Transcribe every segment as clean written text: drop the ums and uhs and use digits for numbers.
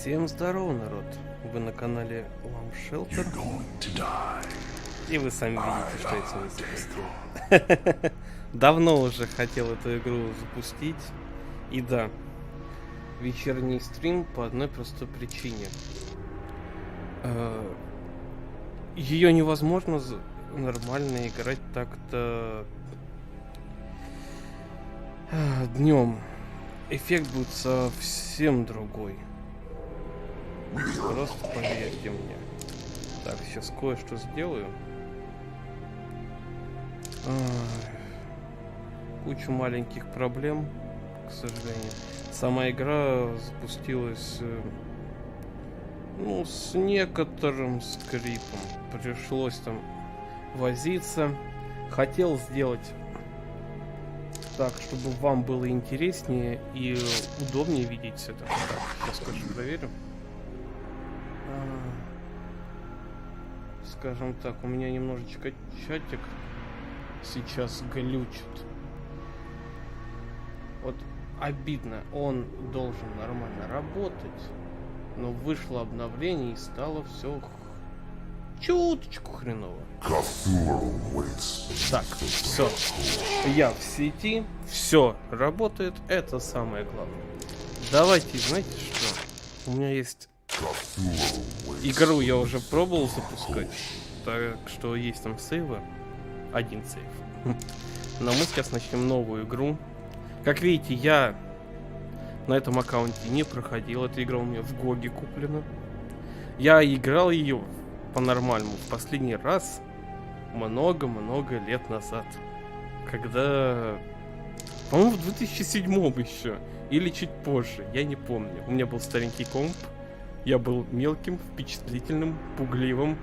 Всем здорово, народ! Вы на канале LampShelter. И вы сами видите, что я сегодня запустил. Давно уже хотел эту игру запустить. И да, вечерний стрим по одной простой причине. Ее невозможно нормально играть так-то днем. Эффект будет совсем другой. Просто поверьте мне. Так, сейчас кое-что сделаю. Кучу маленьких проблем, к сожалению. Сама игра запустилась, с некоторым скрипом. Пришлось там возиться. Хотел сделать так, чтобы вам было интереснее и удобнее видеть это. Так, сейчас, конечно, проверю. Скажем так, у меня немножечко чатик сейчас глючит. Вот обидно, он должен нормально работать, но вышло обновление и стало все чуточку хреново. Так, все. Я в сети, все работает, это самое главное. Давайте, знаете что? У меня есть игру, я уже пробовал запускать, так что есть там сейвы. Один сейв. Но мы сейчас начнем новую игру. Как видите, я на этом аккаунте не проходил. Эта игра у меня в Гоге куплена. Я играл ее по-нормальному в последний раз много-много лет назад. Когда... По-моему, в 2007 еще. Или чуть позже, я не помню. У меня был старенький комп. Я был мелким, впечатлительным, пугливым.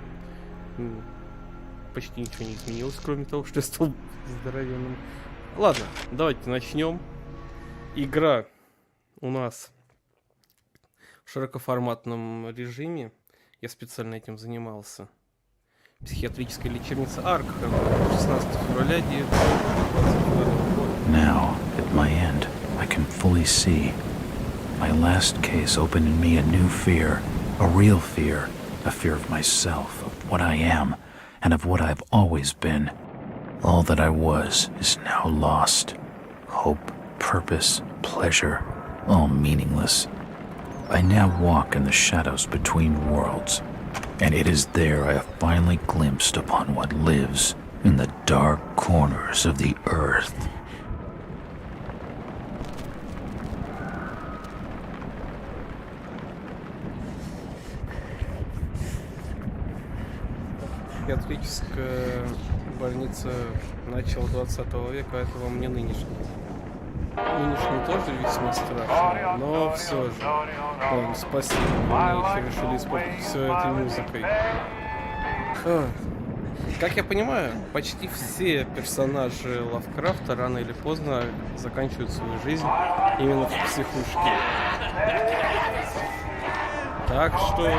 Почти ничего не изменилось, кроме того, что я стал здоровенным. Ладно, давайте начнем. Игра у нас в широкоформатном режиме. Я специально этим занимался. Психиатрическая лечебница Аркхем. 16 февраля 2022 года. Now, at my end, I can fully see. My last case opened in me a new fear. A real fear. A fear of myself, of what I am. And of what I've always been. All that I was is now lost. Hope, purpose, pleasure, all meaningless. I now walk in the shadows between worlds, and it is there I have finally glimpsed upon what lives in the dark corners of the earth. Психиатрическая больница начала 20 века, это вам не нынешний. Нынешний тоже весьма страшный, но все же. Ой, спасибо, мы еще решили испортить все этой музыкой. Как я понимаю, почти все персонажи Лавкрафта рано или поздно заканчивают свою жизнь именно в психушке. Так что...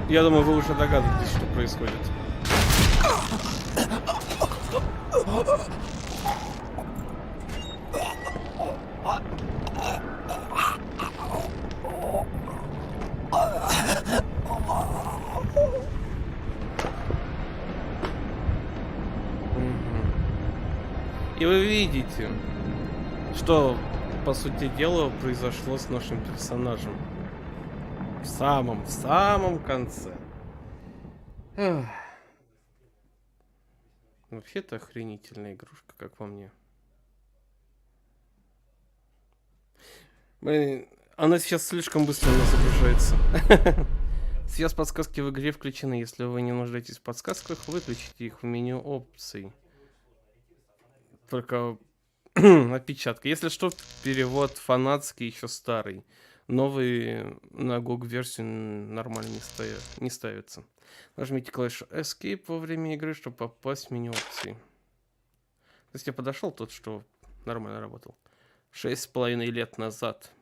Я думаю, вы уже догадываетесь, что происходит. И вы видите, что, по сути дела, произошло с нашим персонажем. В самом конце. Вообще-то охренительная игрушка, как по мне. Блин, она сейчас слишком быстро у нас загружается. Сейчас подсказки в игре включены. Если вы не нуждаетесь в подсказках, выключите их в меню опций. Только опечатка. Если что, перевод фанатский, еще старый. Новые на GOG версию нормально не ставятся. Нажмите клавишу Escape во время игры, чтобы попасть в меню опций. То есть я подошел тот, что нормально работал. 6,5 лет назад.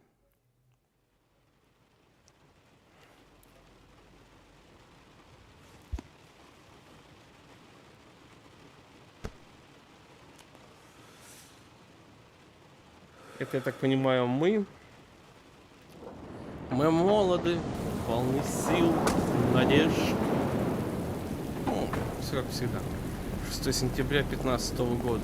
Это, я так понимаю, мы. Мы молоды, полны сил, надежд. Ну, все как всегда. 6 сентября 2015 года.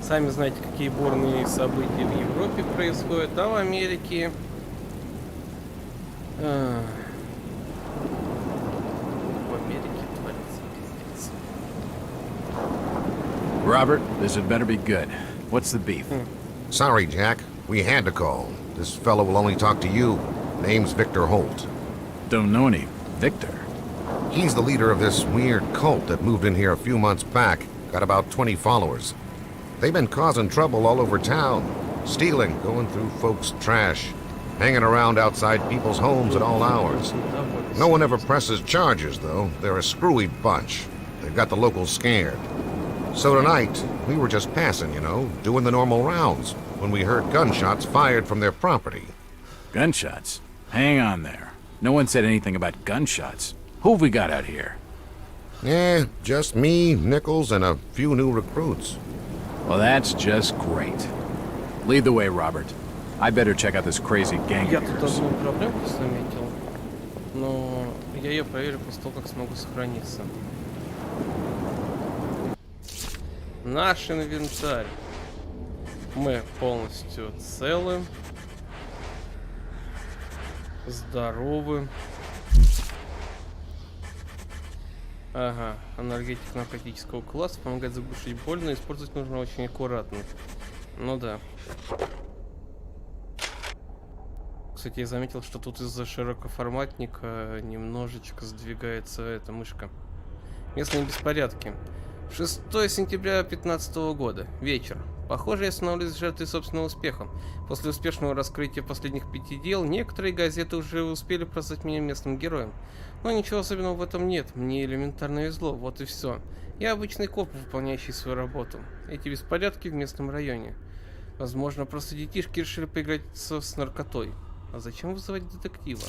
Сами знаете, какие бурные события в Европе происходят, а в Америке... В Америке творится пиздец. Robert, this had better be good. What's the beef? Sorry, Jack. We had to call. This fellow will only talk to you. Name's Victor Holt. Don't know any Victor. He's the leader of this weird cult that moved in here a few months back. Got about 20 followers. They've been causing trouble all over town. Stealing, going through folks' trash, hanging around outside people's homes at all hours. No one ever presses charges, though. They're a screwy bunch. They've got the locals scared. So tonight, we were just passing, you know, doing the normal rounds, when we heard gunshots fired from their property. Gunshots? Hang on there. No one said anything about gunshots. Who have we got out here? Just me, Nichols, and a few new recruits. Well, that's just great. Lead the way, Robert. I better check out this crazy gang Я of тут yours. одну проблемку заметил, но я ее проверю после того, как смогу сохраниться. Наш инвентарь. Мы полностью целы, здоровы. Ага, энергетик наркотического класса помогает заглушить боль, но использовать нужно очень аккуратно. Ну да. Кстати, я заметил, что тут из-за широкоформатника немножечко сдвигается эта мышка. Местные беспорядки. 6 сентября 2015 года. Вечер. Похоже, я становлюсь жертвой собственного успеха. После успешного раскрытия последних 5 дел, некоторые газеты уже успели прозвать меня местным героем. Но ничего особенного в этом нет. Мне элементарно везло. Вот и все. Я обычный коп, выполняющий свою работу. Эти беспорядки в местном районе. Возможно, просто детишки решили поиграть с наркотой. А зачем вызывать детектива?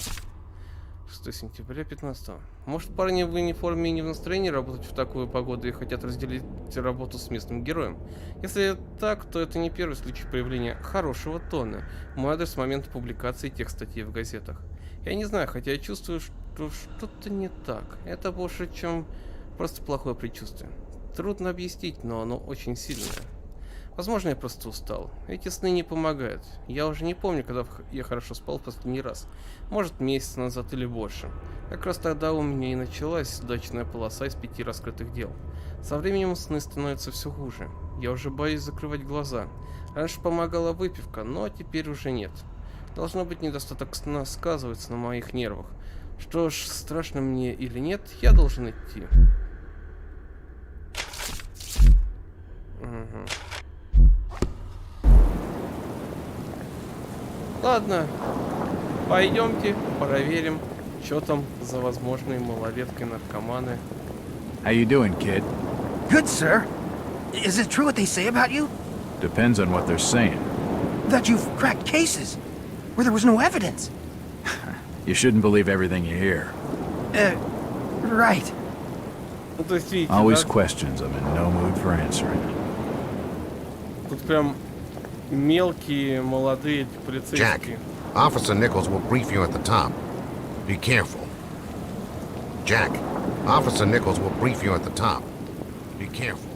6 сентября 15. Может, парни в униформе и не в настроении работать в такую погоду и хотят разделить работу с местным героем? Если так, то это не первый случай появления хорошего тона. Мой адрес с момента публикации тех статей в газетах. Я не знаю, хотя я чувствую, что что-то не так. Это больше, чем просто плохое предчувствие. Трудно объяснить, но оно очень сильное. Возможно, я просто устал. Эти сны не помогают. Я уже не помню, когда я хорошо спал в последний раз. Может, месяц назад или больше. Как раз тогда у меня и началась удачная полоса из 5 раскрытых дел. Со временем сны становятся все хуже. Я уже боюсь закрывать глаза. Раньше помогала выпивка, но теперь уже нет. Должно быть, недостаток сна сказывается на моих нервах. Что ж, страшно мне или нет, я должен идти. Угу. Ладно, пойдемте проверим, что там за возможные малолетки-наркоманы. How you doing, kid? Good, sir. Is it true what they say about you? Depends on what they're saying. That you've cracked cases where there was no evidence. You shouldn't believe everything you hear. Right. Ну, то есть, видите, Always да? questions I'm in no mood for answering. Тут прям мелкие, молодые Jack, полицейские. Officer Nichols will brief you at the top. Be careful. Jack, Officer Nichols will brief you at the top. Be careful.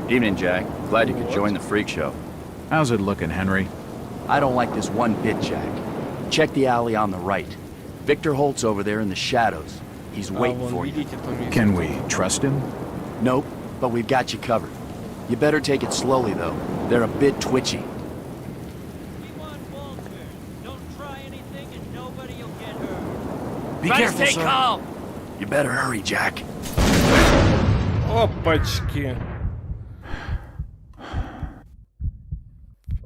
Evening, Jack. Glad you could join the freak show. How's it looking, Henry? I don't like this one bit, Jack. Check the alley on the right. Victor Holt's over there in the shadows. He's А waiting вон, for you. видите, там есть. Can we trust him? Nope, but we've got you covered. You better take it slowly, though. They're a bit twitchy. Be careful, sir. Calm. You better hurry, Jack. Опачки.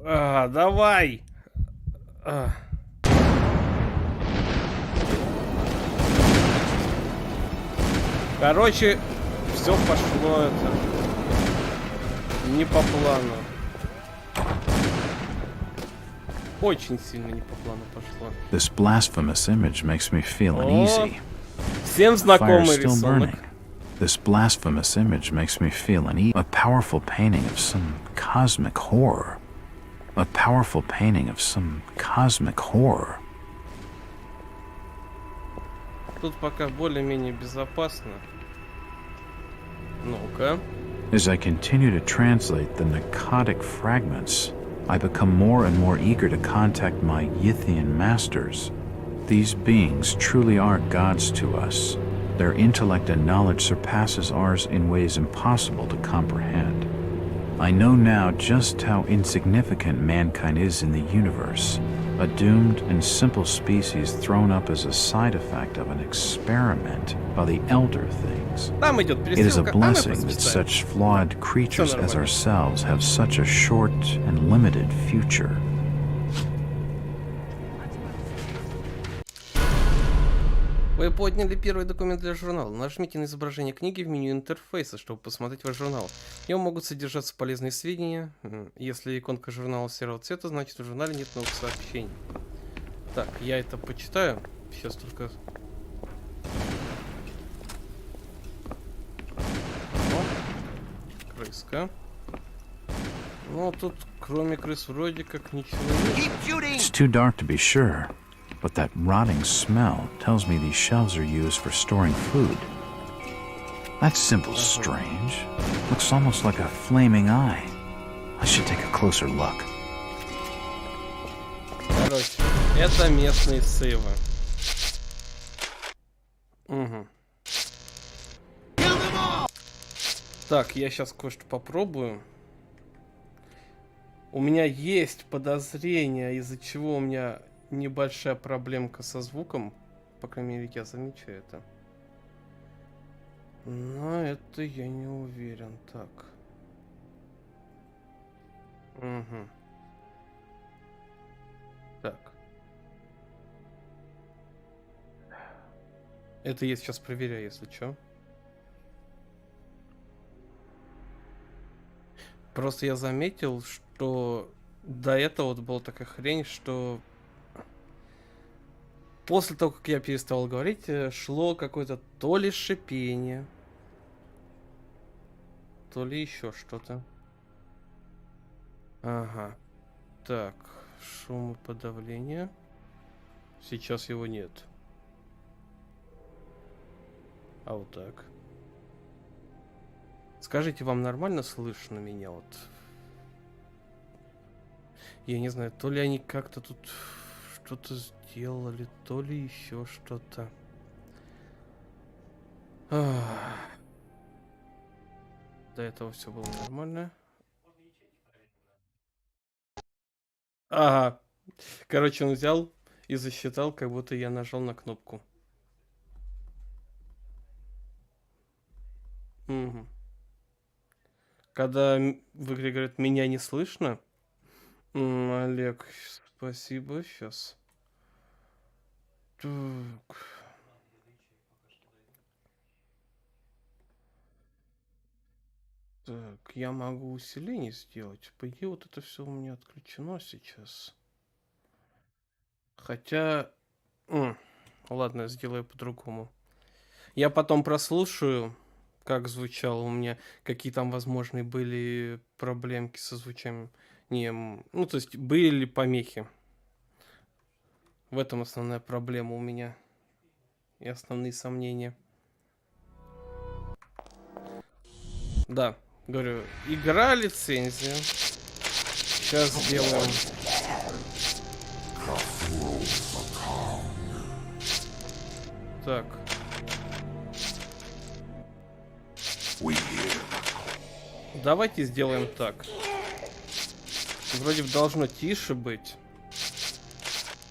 Давай. Короче, все пошло это не по плану. Очень сильно не по плану пошло. This blasphemous image makes me feel О, uneasy. всем Fire's знакомый still рисунок. burning. This blasphemous image makes me feel a powerful painting of some cosmic horror. A powerful painting of some cosmic horror. Тут пока более-менее безопасно. Ну-ка. As I continue to translate the narcotic fragments, I become more and more eager to contact my Yithian masters. These beings truly are gods to us. Their intellect and knowledge surpasses ours in ways impossible to comprehend. I know now just how insignificant mankind is in the universe, a doomed and simple species thrown up as a side effect of an experiment by the elder things. Там идет It is a пересылка, а мы blessing that проспитаем. such flawed creatures as нормально. ourselves have such a short and limited future. Вы подняли первый документ для журнала. Нажмите на изображение книги в меню интерфейса, чтобы посмотреть ваш журнал. В нем могут содержаться полезные сведения. Если иконка журнала серого цвета, значит в журнале нет новых сообщений. Так, я это почитаю. Сейчас только... О, крыска. Ну, тут кроме крыс вроде как ничего нет. It's too dark to be sure, but that rotting smell tells me these shelves are used for storing food. That symbol's strange. Looks almost like a flaming eye. I should take a closer look. Короче, это местные сейвы. Угу. Так, я сейчас кое-что попробую. У меня есть подозрение, из-за чего у меня небольшая проблемка со звуком. По крайней мере, я замечаю это. Но это я не уверен. Так. Угу. Так. Это я сейчас проверяю, если что. Просто я заметил, что до этого вот была такая хрень, что после того, как я перестал говорить, шло какое-то то ли шипение, то ли еще что-то. Ага. Так, шумоподавление. Сейчас его нет. А вот так. Скажите, вам нормально слышно меня? Вот. Я не знаю, то ли они как-то тут что-то сделали, то ли еще что-то. До этого все было нормально. Ага. Короче, он взял и засчитал, как будто я нажал на кнопку. Угу. Когда в игре говорят, меня не слышно. Олег, спасибо. Сейчас. Так. Так, я могу усиление сделать. По идее, вот это все у меня отключено сейчас. Хотя... ладно, сделаю по-другому. Я потом прослушаю, как звучало у меня, какие там возможные были проблемки со звучанием. Ну, то есть, были ли помехи. В этом основная проблема у меня. И основные сомнения. Да, говорю, игра, лицензия. Сейчас сделаем. Так. Давайте сделаем так. Вроде должно тише быть.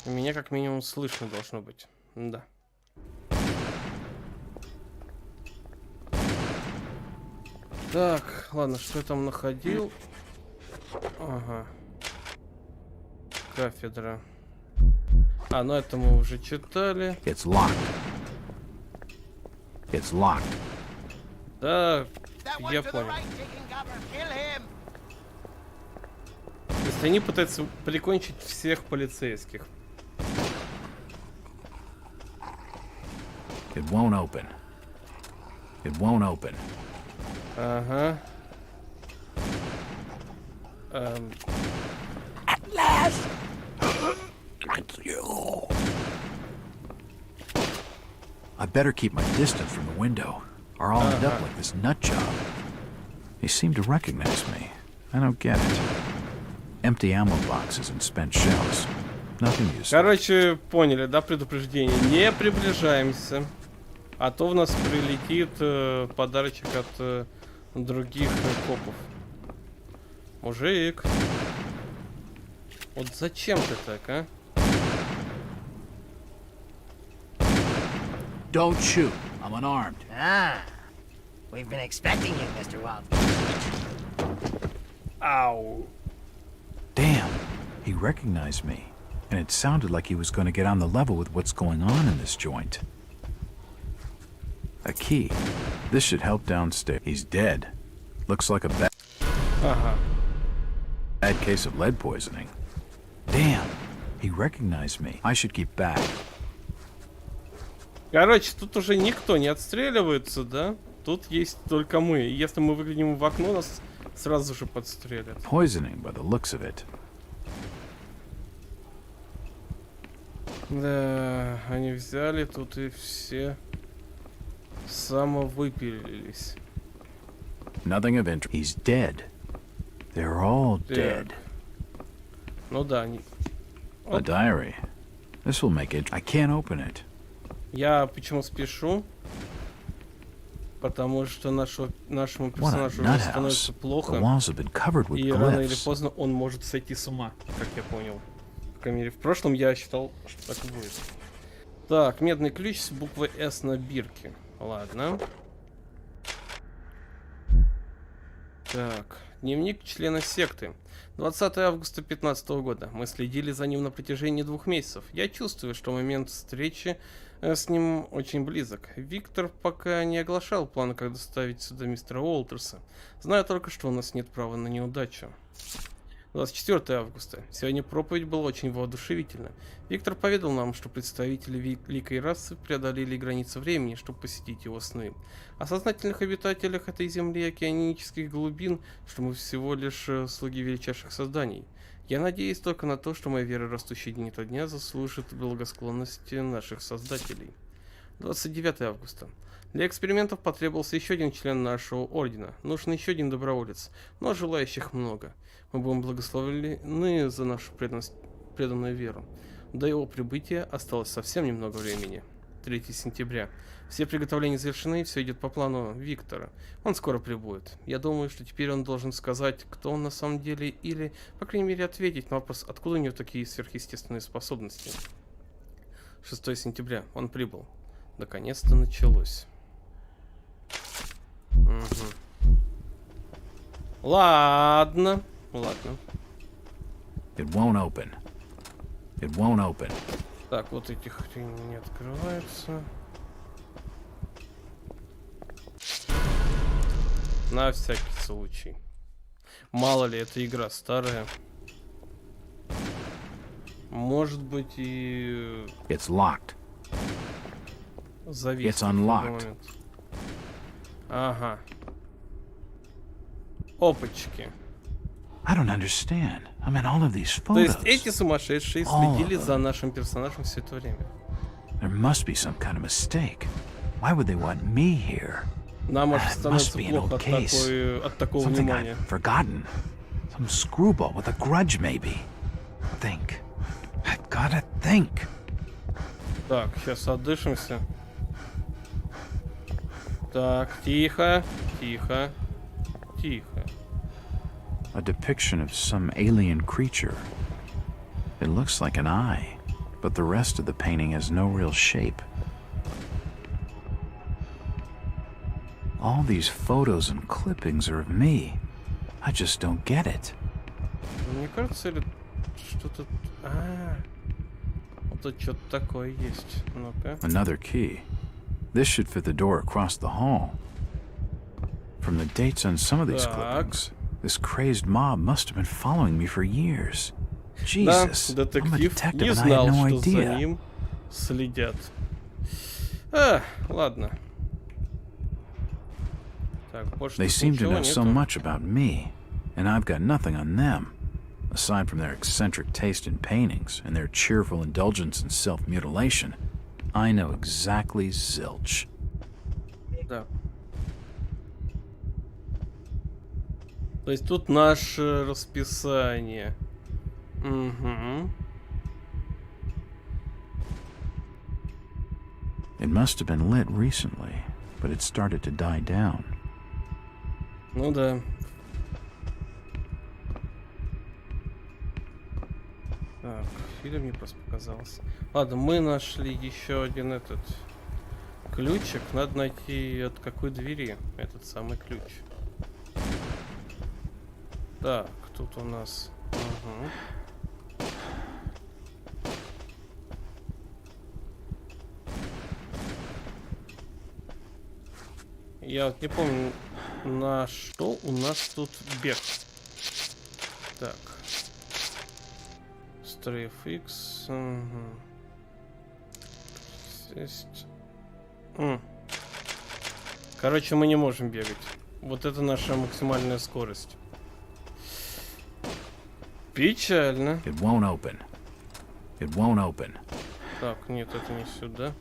Меня как минимум слышно должно быть. Да. Так, ладно, что я там находил? Ага. Кафедра. Ну это мы уже читали. It's locked. It's locked. Да, я понял. То есть они пытаются прикончить всех полицейских. It won't open. It won't open. Ага. At last! It's you. I better keep my distance from the window, or I'll end up like this nut job. He seemed to recognize me. I don't get it. Empty ammo boxes and spent shells. Nothing useful. Короче, поняли, да, предупреждение. Не приближаемся. А то в нас прилетит подарочек от других копов. Мужик. Вот зачем ты так, а? Don't shoot. I'm unarmed. Ah, we've been expecting you, Mr. Walt. Ау. Damn. He recognized me. And it sounded like he was going to get on the level with what's going on in this joint. A key. This should help downstairs. He's dead. Looks like a bad case of lead poisoning. Damn. He recognized me. I should keep back. Короче, тут уже никто не отстреливается, да? Тут есть только мы. И если мы выглянем в окно, нас сразу же подстрелят. Poisoning by the looks of it. Да, они взяли тут и все самовыпилились. Nothing of interest. He's dead. They're all dead. Ну да, они... A diary. This will make it. I can't open it. Я почему спешу? Потому что нашему персонажу уже становится плохо. И рано или поздно он может сойти с ума, как я понял. По крайней мере, в прошлом я считал, что так и будет. Так, медный ключ с буквой S на бирке. Ладно. Так, дневник члена секты. 20 августа 2015 года. Мы следили за ним на протяжении 2 месяцев. Я чувствую, что момент встречи с ним очень близок. Виктор пока не оглашал плана, как доставить сюда мистера Уолтерса. Знаю только, что у нас нет права на неудачу. 24 августа. Сегодня проповедь была очень воодушевительна. Виктор поведал нам, что представители великой расы преодолели границы времени, чтобы посетить его сны. О сознательных обитателях этой земли и океанических глубин, что мы всего лишь слуги величайших созданий. Я надеюсь только на то, что моя вера, растущая день ото дня, заслужит благосклонности наших создателей. 29 августа. Для экспериментов потребовался еще один член нашего ордена. Нужен еще один доброволец, но желающих много. Мы будем благословлены за нашу преданную веру. До его прибытия осталось совсем немного времени. 3 сентября. Все приготовления завершены, все идет по плану Виктора. Он скоро прибудет. Я думаю, что теперь он должен сказать, кто он на самом деле, или, по крайней мере, ответить на вопрос, откуда у него такие сверхъестественные способности. 6 сентября. Он прибыл. Наконец-то началось. Угу. Ладно. Ладно. It won't open. It won't open. Так, вот эти хрени не открываются. На всякий случай. Мало ли, эта игра старая. Может быть и... It's locked. Завис. It's unlocked. Ага. Опачки. I don't understand. I mean, all of these photos. То есть эти сумасшедшие следили за нашим персонажем все это время. There must be some kind of mistake. Why would they want me here? Нам аж It must становится be an плохо old от такого Something внимания. I've forgotten. Some screwball with a grudge, maybe. Think. I've gotta think. Так, сейчас отдышимся. Так, тихо, тихо, тихо. A depiction of some alien creature. It looks like an eye, but the rest of the painting has no real shape. All these photos and clippings are of me. I just don't get it. Мне кажется, или что-то... Вот тут что-то такое есть. Ну-ка. Another key. This should fit the door across the hall. From the dates on some of these clippings, this crazed mob must have been following me for years. Jesus, да, I'm a детектив detective не and I знал, had no что за idea. ним. следят. Ладно. Так, больше They тут seem to ничего know so нету. much about me, and I've got nothing on them, aside from their eccentric taste in paintings and their cheerful indulgence in self-mutilation. I know exactly zilch. Да. То есть тут наше расписание. Угу. It must have been lit recently, but it started to die down. Ну да. Так, фильм мне просто показался. Ладно, мы нашли еще один этот ключик. Надо найти от какой двери этот самый ключ. Так, тут у нас... Угу. Я вот не помню, на что у нас тут бег. Так. Стрейф X. Угу. Есть. Короче, мы не можем бегать. Вот это наша максимальная скорость. Печально. It won't open. It won't open. Так, нет, это не сюда.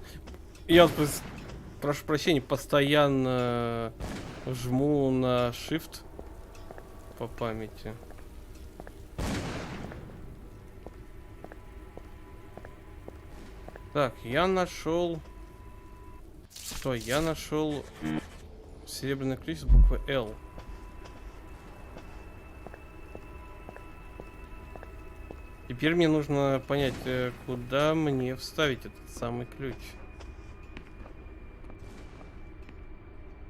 Я вот, прошу прощения, постоянно жму на Shift по памяти. Так, я нашел... Что? Я нашел серебряный ключ с буквой L. Теперь мне нужно понять, куда мне вставить этот самый ключ.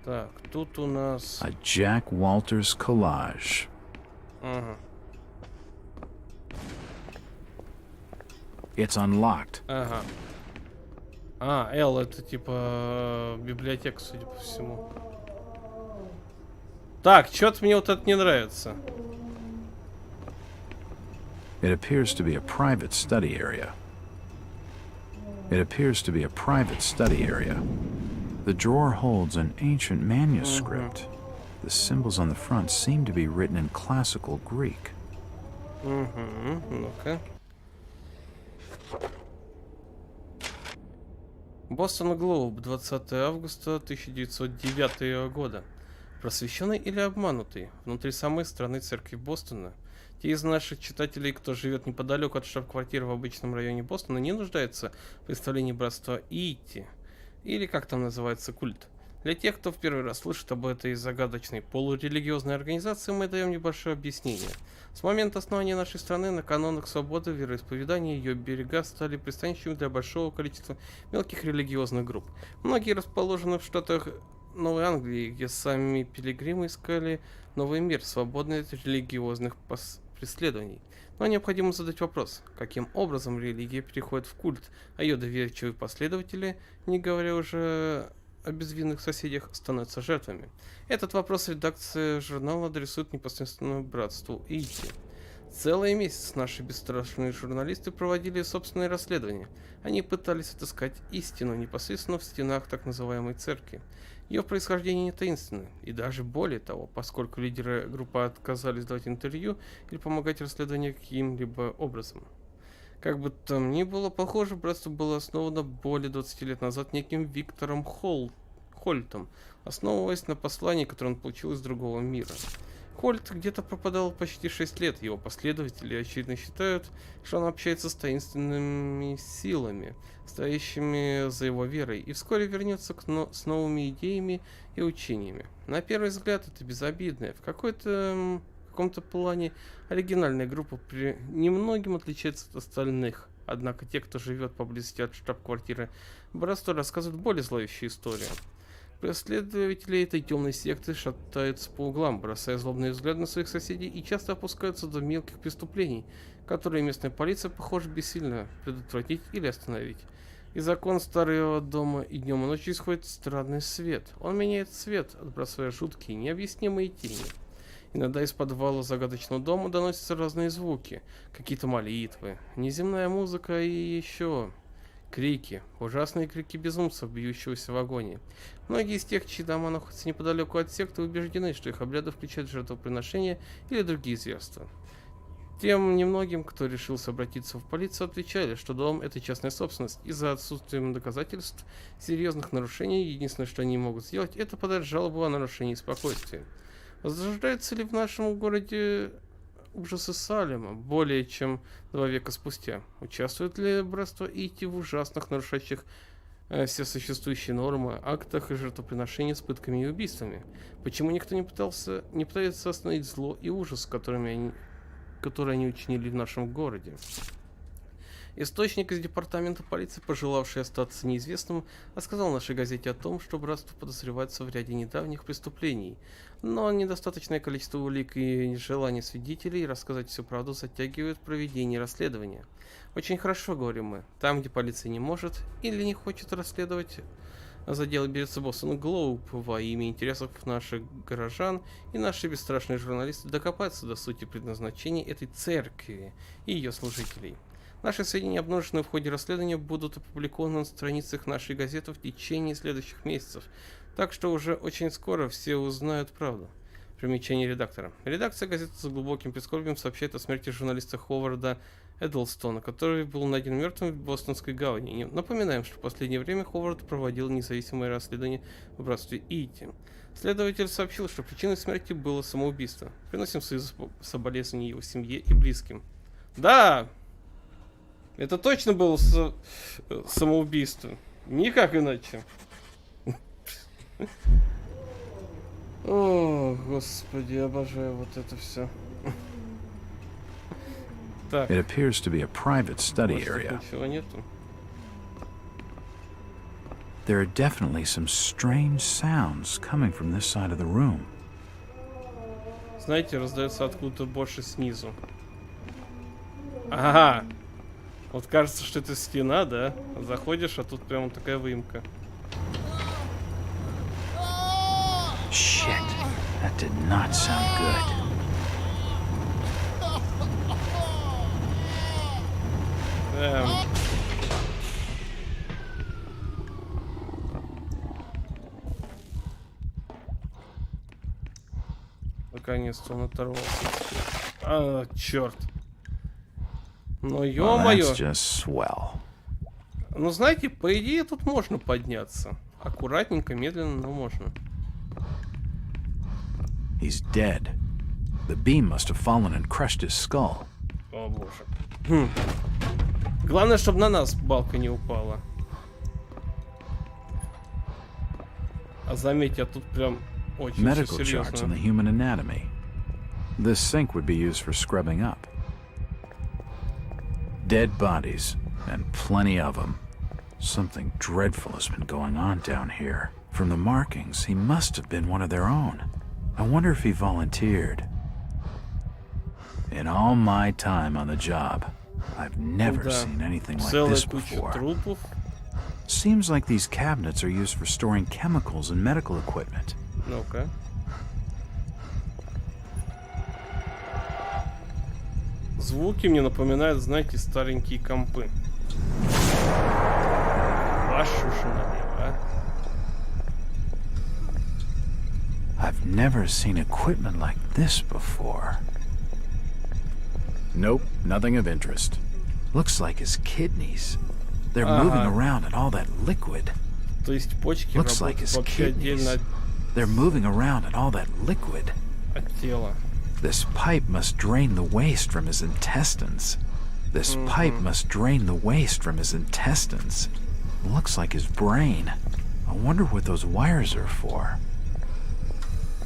Так, тут у нас... A Jack Walters collage. Ага. It's unlocked. Ага. А, L это типа библиотека, судя по всему. Так, что-то мне вот это не нравится. It appears to be a private study area. It appears to be a private study area. The drawer holds an ancient manuscript. The symbols on the front seem to be written in classical Greek. Угу, ну-ка. Бостон Глоб, 20 августа 1909 года. Просвещенный или обманутый? Внутри самой страны церкви Бостона. Те из наших читателей, кто живет неподалеку от штаб-квартиры в обычном районе Бостона, не нуждаются в представлении братства Иити, или как там называется культ. Для тех, кто в первый раз слышит об этой загадочной полурелигиозной организации, мы даем небольшое объяснение. С момента основания нашей страны на канонах свободы вероисповедания ее берега стали пристанищем для большого количества мелких религиозных групп. Многие расположены в штатах Новой Англии, где сами пилигримы искали новый мир, свободный от религиозных преследований. Но необходимо задать вопрос, каким образом религия переходит в культ, а ее доверчивые последователи, не говоря уже о безвинных соседях, становятся жертвами. Этот вопрос редакция журнала адресует непосредственно братству Иити. Целый месяц наши бесстрашные журналисты проводили собственные расследования. Они пытались отыскать истину непосредственно в стенах так называемой церкви. Ее происхождение не таинственно, и даже более того, поскольку лидеры группы отказались давать интервью или помогать расследованию каким-либо образом. Как бы там ни было, похоже, братство было основано более 20 лет назад неким Виктором Хольтом, основываясь на послании, которое он получил из другого мира. Хольт где-то пропадал почти 6 лет, его последователи, очевидно, считают, что он общается с таинственными силами, стоящими за его верой, и вскоре вернется с новыми идеями и учениями. На первый взгляд это безобидная, в каком-то плане оригинальная группа немногим отличается от остальных. Однако те, кто живет поблизости от штаб-квартиры братства, рассказывают более зловещие истории. Последователи этой темной секты шатаются по углам, бросая злобные взгляды на своих соседей и часто опускаются до мелких преступлений, которые местная полиция, похоже, бессильно предотвратить или остановить. Из окон старого дома и днем и ночью исходит странный свет. Он меняет цвет, отбрасывая жуткие, необъяснимые тени. Иногда из подвала загадочного дома доносятся разные звуки, какие-то молитвы, неземная музыка и еще Крики. Ужасные крики безумцев, бьющегося в агонии. Многие из тех, чьи дома находятся неподалеку от секты, убеждены, что их обряды включают жертвоприношения или другие зверства. Тем немногим, кто решился обратиться в полицию, отвечали, что дом — это частная собственность. Из-за отсутствия доказательств серьезных нарушений, единственное, что они могут сделать, это подать жалобу о нарушении спокойствия. Возрождаются ли в нашем городе ужасы Салема более чем 2 века спустя? Участвует ли братство Ити в ужасных, нарушающих все существующие нормы, актах и жертвоприношений с пытками и убийствами? Почему никто не пытается остановить зло и ужас, которые они учинили в нашем городе? Источник из департамента полиции, пожелавший остаться неизвестным, рассказал нашей газете о том, что братство подозревается в ряде недавних преступлений, но недостаточное количество улик и желание свидетелей рассказать всю правду затягивает проведение расследования. Очень хорошо, говорим мы, там, где полиция не может или не хочет расследовать, за дело берется Бостон Глоуб во имя интересов наших горожан, и наши бесстрашные журналисты докопаются до сути предназначения этой церкви и ее служителей. Наши сведения, обнаруженные в ходе расследования, будут опубликованы на страницах нашей газеты в течение следующих месяцев, так что уже очень скоро все узнают правду. Примечание редактора. Редакция газеты с глубоким прискорбием сообщает о смерти журналиста Ховарда Эдлстона, который был найден мертвым в Бостонской гавани. Напоминаем, что в последнее время Ховард проводил независимое расследование в братстве Ити. Следователь сообщил, что причиной смерти было самоубийство. Приносим свои соболезнования его семье и близким. Да! Это точно было самоубийство. Никак иначе. О, господи, обожаю вот это все. Так. It appears to be a private study area. Ничего нету. There are definitely some strange sounds coming from this side of the room. Знаете, раздается откуда-то больше снизу. Ага. Вот кажется, что это стена, да? Заходишь, а тут прямо такая выемка. Shit, that did not sound good. Наконец-то он оторвался. А, черт. Ну, Well, ё-моё. that's just swell. Ну, знаете, по идее тут можно подняться. Аккуратненько, медленно, но можно. He's dead. The beam must have fallen and crushed his skull. О, боже. Главное, чтобы на нас балка не упала. А заметьте, а тут прям очень всё Medical charts on серьезно. the human anatomy. This sink would be used for scrubbing up. Dead bodies, and plenty of them. Something dreadful has been going on down here. From the markings, he must have been one of their own. I wonder if he volunteered. In all my time on the job, I've never Да. seen anything like Целая this куча before. трупов. Seems like these cabinets are used for storing chemicals and medical equipment. Ну-ка. Звуки мне напоминают, знаете, старенькие компы. Вашу ж налево, а? I've never seen equipment like this before. Nope, nothing of interest. Looks like his kidneys. They're moving around in all that liquid. То есть почки Looks like работают his вообще отдельно kidneys. They're moving around in all that liquid. от тела. This pipe must drain the waste from his intestines. This pipe must drain the waste from his intestines. Looks like his brain. I wonder what those wires are for.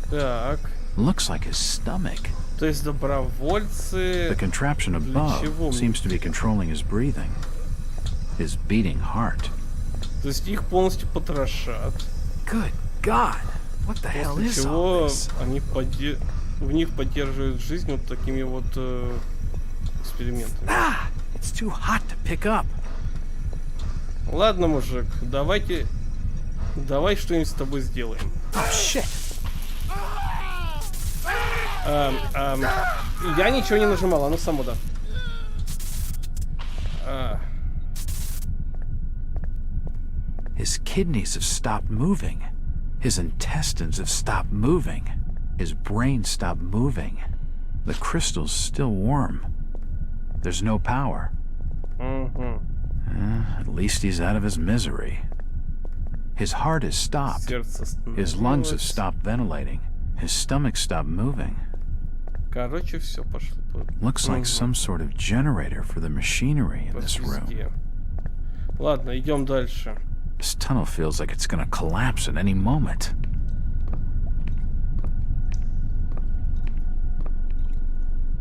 Так. Looks like his stomach. То есть добровольцы... The contraption above seems to be controlling his breathing. His beating heart. То есть их полностью потрошат. Good God! What the hell После is all чего this? они в них поддерживают жизнь вот такими вот экспериментами. Ah! It's too hot to pick up. Ладно, мужик, давай что-нибудь с тобой сделаем. Oh shit! Я ничего не нажимал, оно само да. His kidneys have stopped moving. His intestines have stopped moving. His brain stopped moving. The crystal's still warm. There's no power. At least he's out of his misery. His heart has stopped. His lungs have stopped ventilating. His stomach stopped moving. Короче, все пошло. Looks like some sort of generator for the machinery in this room. Ладно, идем дальше. This tunnel feels like it's gonna collapse at any moment.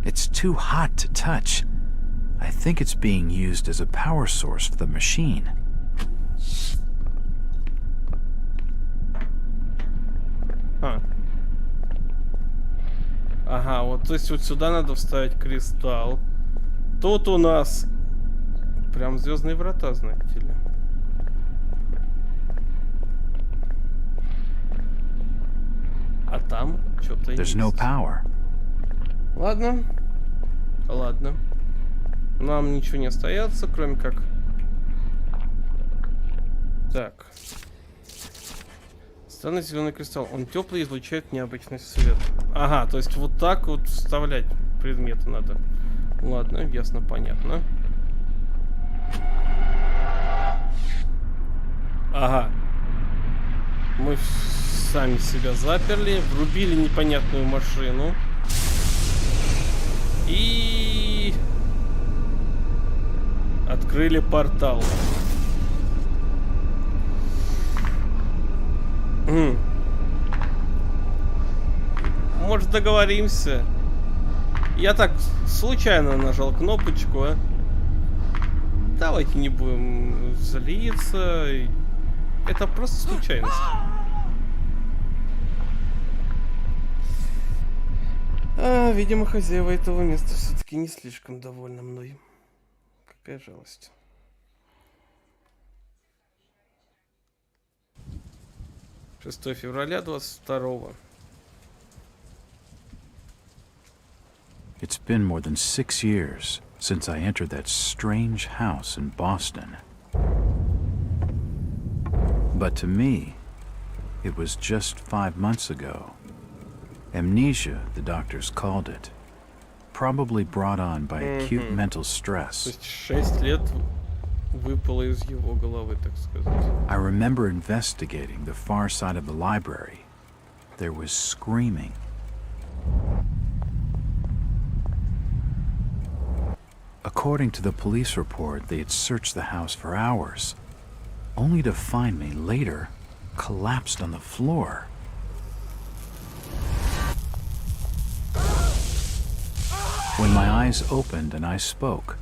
It's too hot to touch. I think it's being used as a power source for the machine. Ага, вот то есть вот сюда надо вставить кристалл. Тут у нас прям звездные врата, знаете ли. А там что-то есть. There's no power. Ладно. Ладно. Нам ничего не остается, кроме как... Так. Странный зеленый кристалл. Он теплый и излучает необычный свет. Ага, то есть вот так вот вставлять предметы надо. Ладно, ясно, понятно. Ага. Мы сами себя заперли, врубили непонятную машину. И... открыли портал. Может, договоримся? Я так случайно нажал кнопочку, а? Давайте не будем злиться. Это просто случайность. Видимо, хозяева этого места все-таки не слишком довольны мной. Какая жалость. Шестое февраля 22-го. It's been more than 6 years since I entered that strange house in Boston. But to me, it was just 5 months ago. Amnesia, the doctors called it. Probably brought on by acute mental stress. То есть 6 лет выпало из его головы, так сказать. I remember investigating the far side of the library. There was screaming. According to the police report, they had searched the house for hours, only to find me later collapsed on the floor. When my eyes opened and I spoke,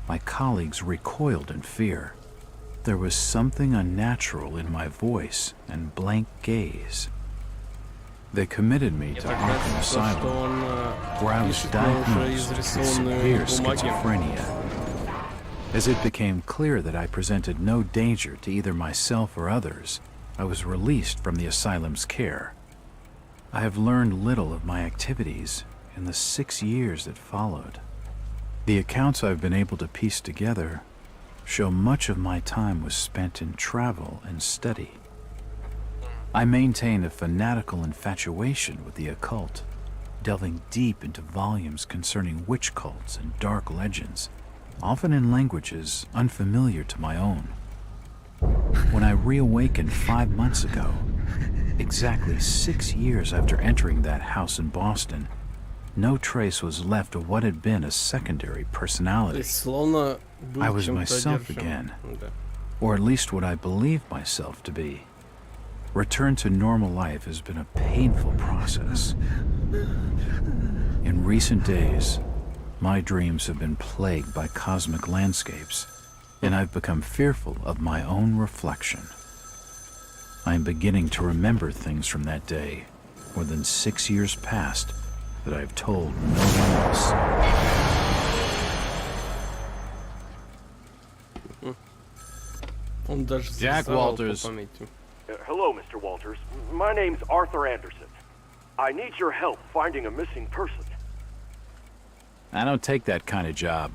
my colleagues recoiled in fear. There was something unnatural in my voice and blank gaze. They committed me to Arkham Asylum, where I was diagnosed with severe schizophrenia. As it became clear that I presented no danger to either myself or others, I was released from the asylum's care. I have learned little of my activities in the 6 years that followed. The accounts I've been able to piece together show much of my time was spent in travel and study. I maintain a fanatical infatuation with the occult, delving deep into volumes concerning witch cults and dark legends, often in languages unfamiliar to my own. When I reawakened 5 months ago, exactly 6 years after entering that house in Boston, no trace was left of what had been a secondary personality. I was myself again, or at least what I believed myself to be. Return to normal life has been a painful process. In recent days, my dreams have been plagued by cosmic landscapes, and I've become fearful of my own reflection. I am beginning to remember things from that day, more than 6 years past, that I've told no one else. Jack Walters. Hello, Mr. Walters. My name's Arthur Anderson. I need your help finding a missing person. I don't take that kind of job.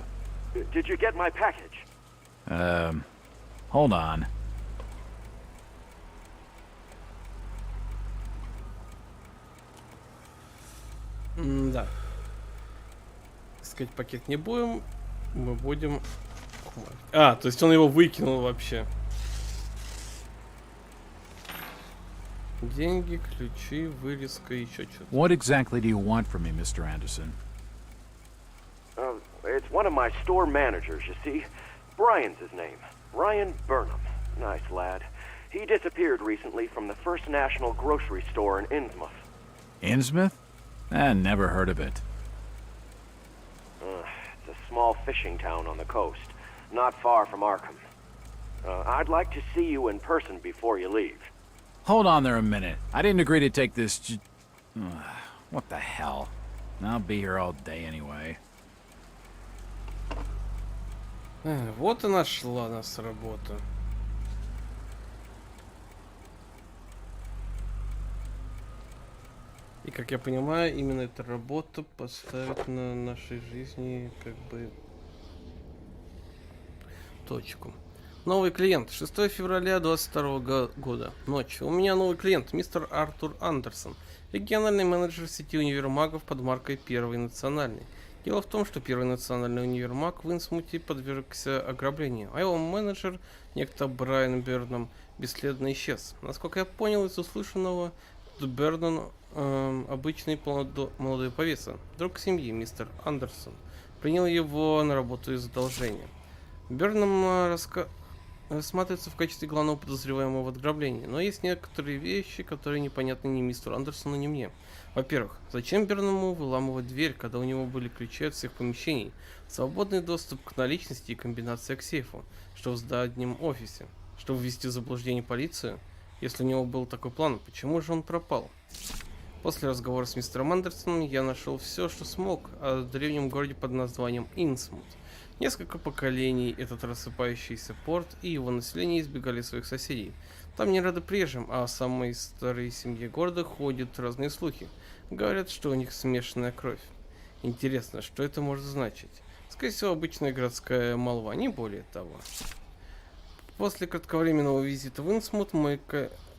Did you get my package? Hold on. Да. Искать пакет не будем. Мы будем... А, то есть он его выкинул вообще. Деньги, ключи, вырезка, еще что-то. What exactly do you want from me, Mr. Anderson? It's one of my store managers, you see. Brian's his name. Brian Burnham. Nice lad. He disappeared recently from the First National grocery store in Innsmouth. Innsmouth? Never heard of it. It's a small fishing town on the coast, not far from Arkham. I'd like to see you in person before you leave. Hold on there a minute. I didn't agree to take this what the hell? I'll be here all day anyway. Вот и нашла нас работа. И как я понимаю, именно эта работа поставит на нашей жизни как бы точку. Новый клиент. 6 февраля 2022 года. Ночь. У меня новый клиент, мистер Артур Андерсон, региональный менеджер сети универмагов под маркой Первый национальный. Дело в том, что Первый национальный универмаг в Инсмуте подвергся ограблению, а его менеджер, некто Брайан Берном, бесследно исчез. Насколько я понял из услышанного, Бернон обычный молодой повеса, друг семьи, мистер Андерсон, принял его на работу из одолжения. Берном рассматривается в качестве главного подозреваемого в ограблении, но есть некоторые вещи, которые непонятны ни мистеру Андерсону, ни мне. Во-первых, зачем Берному выламывать дверь, когда у него были ключи от всех помещений, свободный доступ к наличности и комбинация к сейфу, что в здательном офисе, чтобы ввести в заблуждение полицию? Если у него был такой план, почему же он пропал? После разговора с мистером Андерсоном я нашел все, что смог о древнем городе под названием Инсмут. Несколько поколений этот рассыпающийся порт и его население избегали своих соседей. Там не рады прежним, а о самой старой семье города ходят разные слухи. Говорят, что у них смешанная кровь. Интересно, что это может значить? Скорее всего, обычная городская молва, не более того. После кратковременного визита в Инсмут мой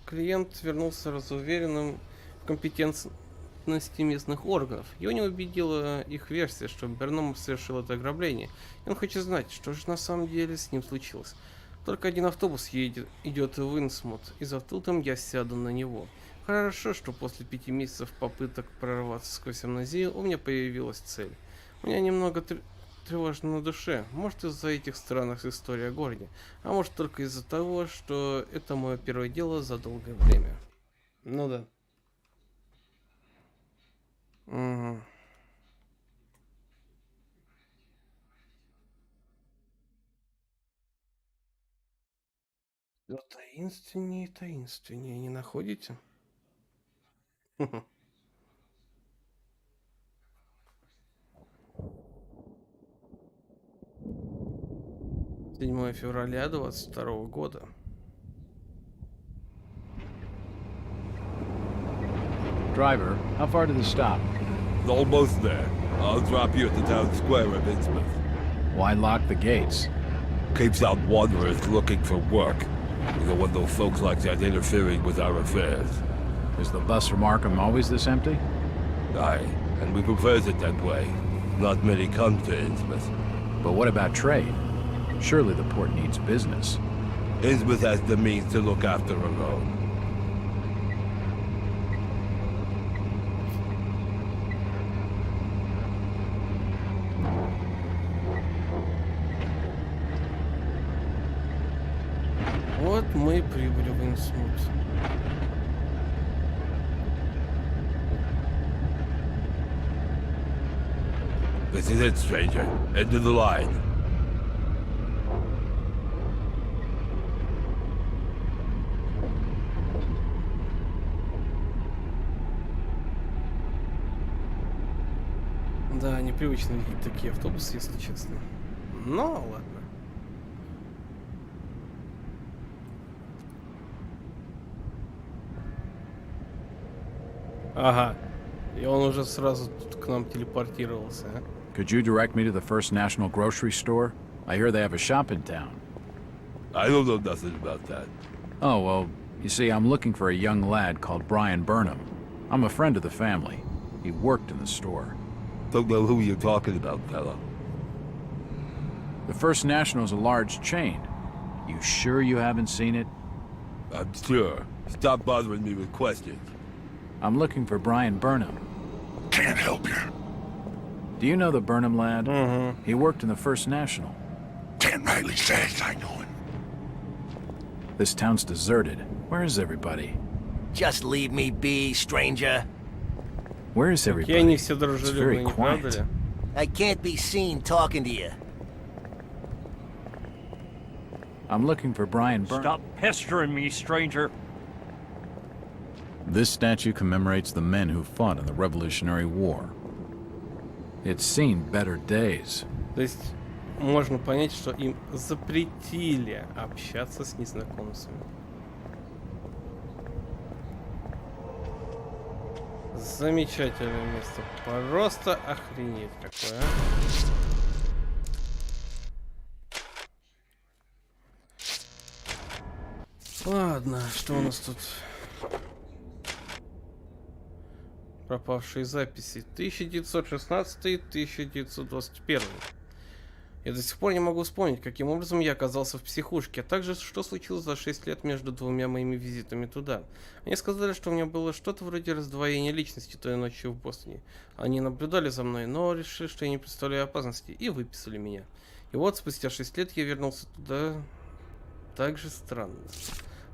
клиент вернулся разуверенным в компетентности местных органов. Его не убедила их версия, что Берном совершил это ограбление. И он хочет знать, что же на самом деле с ним случилось. Только один автобус идет в Инсмут, и за втулком я сяду на него. Хорошо, что после 5 месяцев попыток прорваться сквозь амнезию у меня появилась цель. У меня немного тревожно на душе. Может, из-за этих странных историй о городе, а может, только из-за того, что это мое первое дело за долгое время. Ну да. Угу. Все таинственнее и таинственнее, не находите? 7 февраля 22 года. Driver, how far to the stop? Almost there. I'll drop you at the town square of Innsmouth. Why lock the gates? Keeps out wanderers looking for work. We don't want those folks like that interfering with our affairs. Is the bus from Arkham always this empty? Aye, and we prefers it that way. Not many come to Innsmouth. But what about trade? Surely the port needs business. Innsmouth has the means to look after her own. Вот мы и прибыли в Инсмут. This is it, stranger. End of the line. Да, непривычно видеть такие автобусы, если честно. Но ладно. Ага. И он уже сразу тут к нам телепортировался, а? Could you direct me to the First National grocery store? I hear they have a shop in town. I don't know nothing about that. Oh, well, you see, I'm looking for a young lad called Brian Burnham. I'm a friend of the family. He worked in the store. Don't know who you're talking about, fella. The First National is a large chain. You sure you haven't seen it? I'm sure. Stop bothering me with questions. I'm looking for Brian Burnham. Can't help you. Do you know the Burnham lad? He worked in the First National. Dan Riley says I know him. This town's deserted. Where is everybody? Just leave me be, stranger. Where is Какие everybody? они все It's дружелюбные, very не правда quiet. ли? I can't be seen talking to you. I'm looking for Brian Burnham. Stop pestering me, stranger. This statue commemorates the men who fought in the Revolutionary War. It's seen better days. То есть можно понять, что им запретили общаться с незнакомцами. Замечательное место. Просто охренеть какое, а. Ладно, что у нас тут? Пропавшие записи. 1916-1921. Я до сих пор не могу вспомнить, каким образом я оказался в психушке, а также, что случилось за 6 лет между двумя моими визитами туда. Они сказали, что у меня было что-то вроде раздвоения личности той ночью в Бостоне. Они наблюдали за мной, но решили, что я не представляю опасности, и выписали меня. И вот, спустя 6 лет я вернулся туда. Так же странно.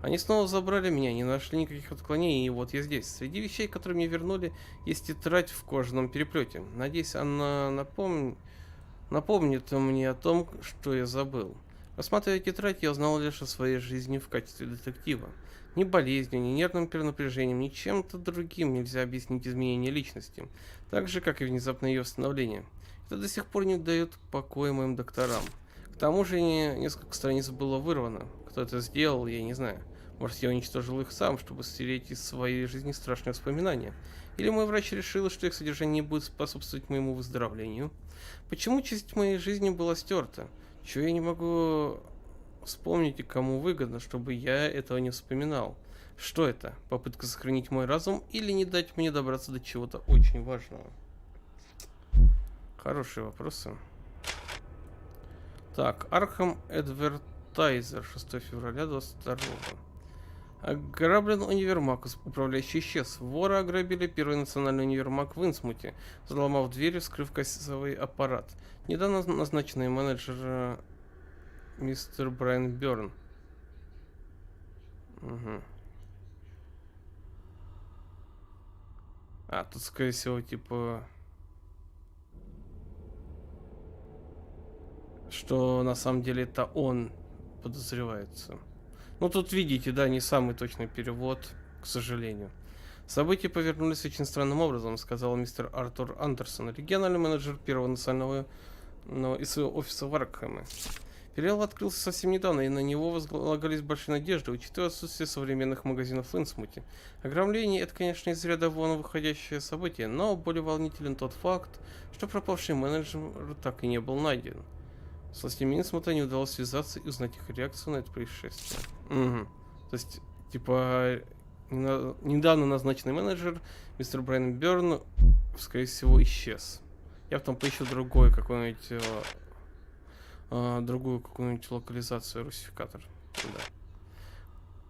Они снова забрали меня, не нашли никаких отклонений, и вот я здесь. Среди вещей, которые мне вернули, есть тетрадь в кожаном переплете. Надеюсь, она напомнит мне о том, что я забыл. Рассматривая тетрадь, я узнал лишь о своей жизни в качестве детектива. Ни болезнью, ни нервным перенапряжением, ни чем-то другим нельзя объяснить изменение личности, так же, как и внезапное ее восстановление. Это до сих пор не дает покоя моим докторам. К тому же несколько страниц было вырвано. Кто это сделал, я не знаю. Может, я уничтожил их сам, чтобы стереть из своей жизни страшные воспоминания. Или мой врач решил, что их содержание не будет способствовать моему выздоровлению. Почему часть моей жизни была стерта? Чего я не могу вспомнить и кому выгодно, чтобы я этого не вспоминал? Что это? Попытка сохранить мой разум или не дать мне добраться до чего-то очень важного? Хорошие вопросы. Так, Arkham Advertiser, 6 февраля 22. Ограблен универмаг, управляющий исчез. Воры ограбили первый национальный универмаг в Инсмуте, взломав дверь и вскрыв кассовый аппарат. Недавно назначенный менеджер мистер Брайан Бёрн. Угу. А, тут, скорее всего, типа... Что на самом деле это он подозревается. Ну, тут видите, да, не самый точный перевод, к сожалению. События повернулись очень странным образом, сказал мистер Артур Андерсон, региональный менеджер первого национального из своего офиса в Аркхаме. Период открылся совсем недавно, и на него возлагались большие надежды, учитывая отсутствие современных магазинов в Инсмуте. Ограбление — это, конечно, из ряда вон выходящее событие, но более волнителен тот факт, что пропавший менеджер так и не был найден. С властями Инсмута не удалось связаться и узнать их реакцию на это происшествие. Угу. То есть, типа, недавно назначенный менеджер, мистер Брайан Бёрн, скорее всего, исчез. Я потом поищу другую какую-нибудь локализацию русификатор. Да.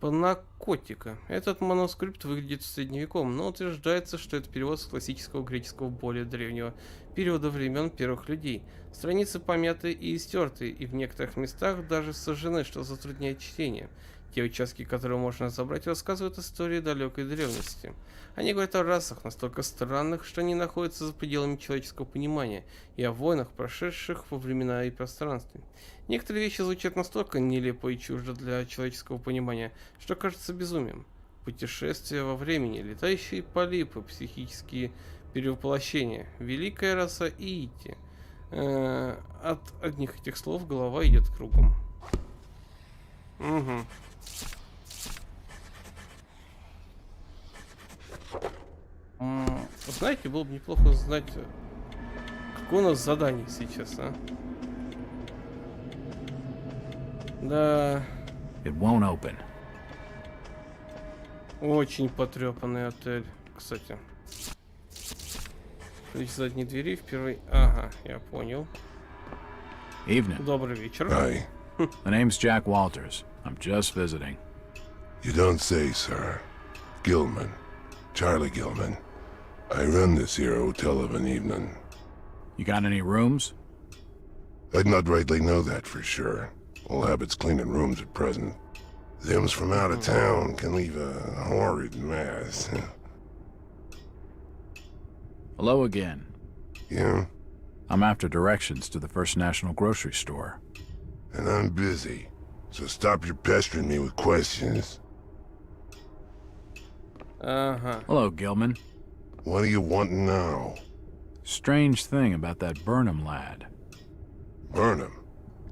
Панакотика. Этот манускрипт выглядит средневековым, но утверждается, что это перевод с классического греческого более древнего периода времен первых людей. Страницы помяты и истерты, и в некоторых местах даже сожжены, что затрудняет чтение. Те участки, которые можно разобрать, рассказывают истории далекой древности. Они говорят о расах, настолько странных, что они находятся за пределами человеческого понимания, и о войнах, прошедших во времена и пространстве. Некоторые вещи звучат настолько нелепо и чуждо для человеческого понимания, что кажется безумием. Путешествия во времени, летающие полипы, психические перевоплощения, великая раса Иити. От одних этих слов голова идет кругом. Угу. Знаете, было бы неплохо знать, какое у нас задание сейчас, а? Да. It won't open. Очень потрепанный отель, кстати. Ключ задней двери впервые. Ага, я понял. Evening. Добрый вечер. Hi. The name's Jack Walters. I'm just visiting. You don't say, sir. Gilman. Charlie Gilman. I run this here hotel of an evening. You got any rooms? I'd not rightly know that for sure. All habits cleaning rooms at present. Them's from out of town can leave a horrid mess. Hello again. Yeah? I'm after directions to the First National grocery store. And I'm busy. So stop your pestering me with questions. Ага. Hello, Gilman. What do you want now? Strange thing about that Burnham lad. Burnham.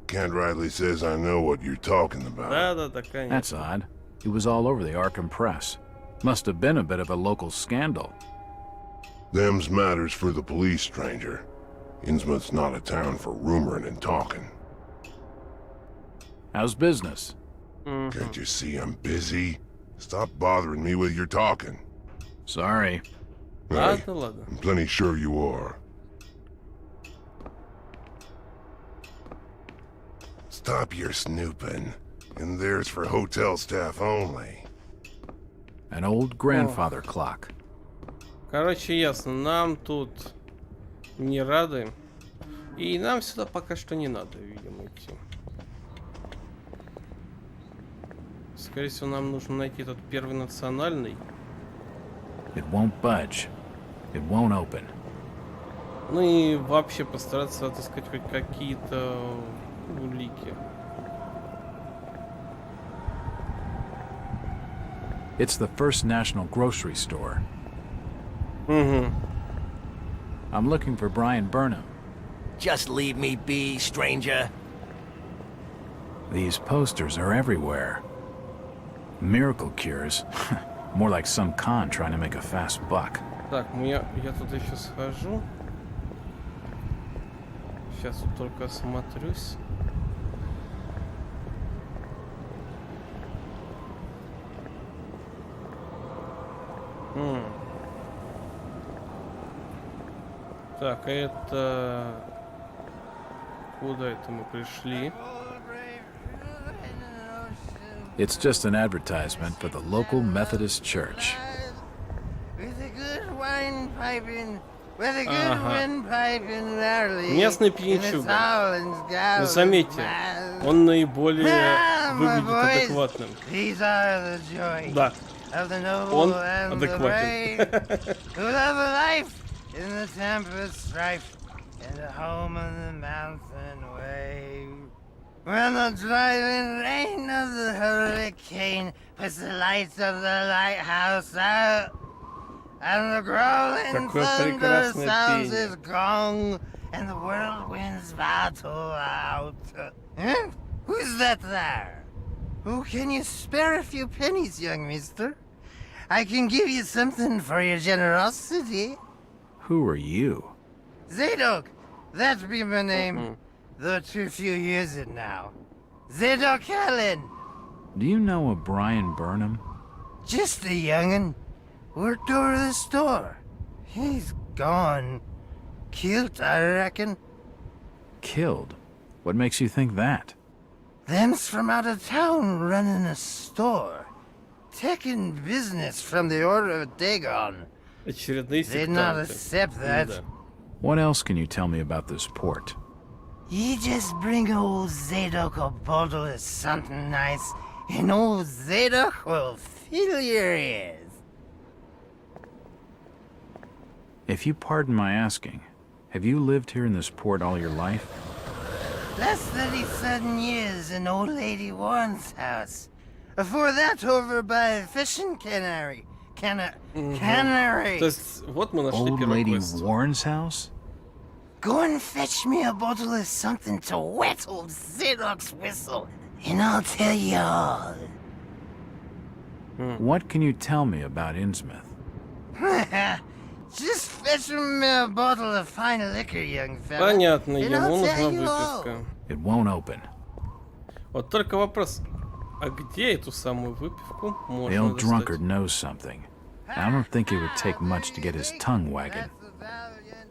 Kent Riley says I know what you're talking about. Да, конечно. That's odd. He was all over the Arkham Press. Must have been a bit of a local scandal. Them's matters for the police, stranger. Innsmouth's not a town for rumoring and talking. How's business? Can't you see I'm busy? Stop bothering me with your talking. Sorry. Aye, Ладно. I'm plenty sure you are. Stop your snooping. And there's for hotel staff only. An old grandfather clock. Короче, ясно. Нам тут не рады. И нам сюда пока что не надо, видимо, идти. Скорее всего, нам нужно найти этот первый национальный. It won't budge. It won't open. Ну и вообще постараться отыскать хоть какие-то улики. It's the First National grocery store. Угу. I'm looking for Brian Burnham. Just leave me be, stranger. These posters are everywhere. Miracle cures. More like some con trying to make a fast buck. Так, я туда еще схожу. Сейчас вот только осмотрюсь. Так, это... Куда это мы пришли? It's just an advertisement for the local Methodist church. Местный пьянчуга. Но заметьте, он наиболее выглядит адекватным. Да, он адекватен. In the tempest strife, in the home of the mountain wave. When the driving rain of the hurricane puts the lights of the lighthouse out, and the growling thunder sounds its gong, and the whirlwinds battle out. Eh? Who's that there? Oh, can you spare a few pennies, young mister? I can give you something for your generosity. Who are you? Zadok! That be my name, though too few use it now. Zadok Allen! Do you know a Brian Burnham? Just a young'un. Worked over the store. He's gone. Killed, I reckon. Killed? What makes you think that? Them's from out of town running a store. Taking business from the Order of Dagon. Очередные They'd not сектанты. accept that. Да. What else can you tell me about this port? You just bring old Zadok a bottle of something nice, and old Zadok will fill your ears. If you pardon my asking, have you lived here in this port all your life? Last 37 years in old lady Warren's house. Before that, over by fishing cannery. Cannery. То есть, вот мы нашли Old первый Lady квест. Warren's house? Go and fetch me a bottle of something to wet old Zadok's whistle, and I'll tell you all. What can you tell me about Innsmouth? Just fetch me a bottle of fine liquor, young fella. Понятно, and ему I'll нужна tell you all. выпивка. It won't open. Вот только вопрос, а где эту самую выпивку The можно old drunkard достать? knows something. I don't think it would take much to get his tongue wagging. That's a valiant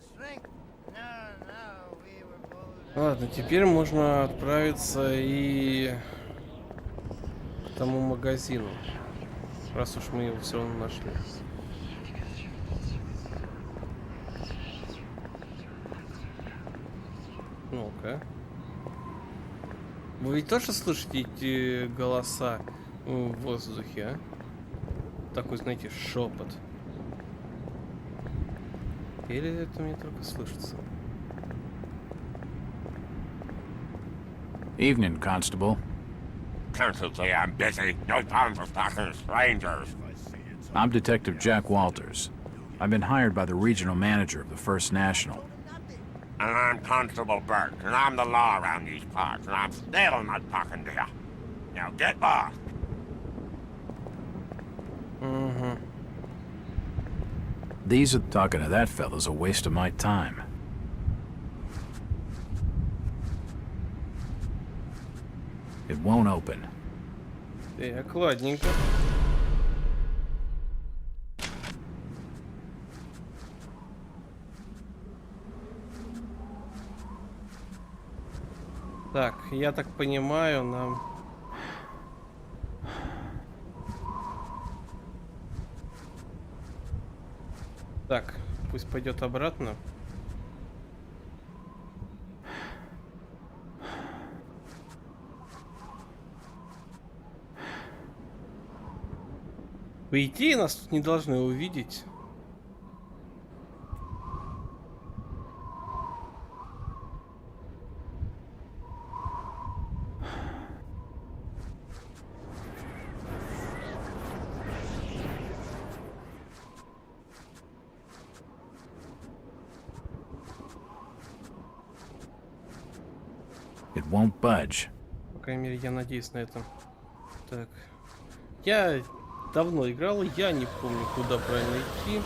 Ладно, теперь можно отправиться и к тому магазину, раз уж мы его все равно нашли. Ну-ка. Вы ведь тоже слышите эти голоса в воздухе, а? Такой, знаете, шепот. Или это мне только слышится? Evening, Constable. Constantly, I'm busy. No time for talking to strangers. I'm Detective Jack Walters. I've been hired by the regional manager of the First National. And I'm Constable Burke, and I'm the law around these parts, and I'm still not talking to you. Now get lost. Угу. Talking to that fella's a waste of my time. It won't open. Так, ладненько. Так, я так понимаю, нам... Так, пусть пойдет обратно. По идее, нас тут не должны увидеть. It won't budge. По крайней мере, я надеюсь на это. Так. Я давно играл, я не помню, куда правильно идти.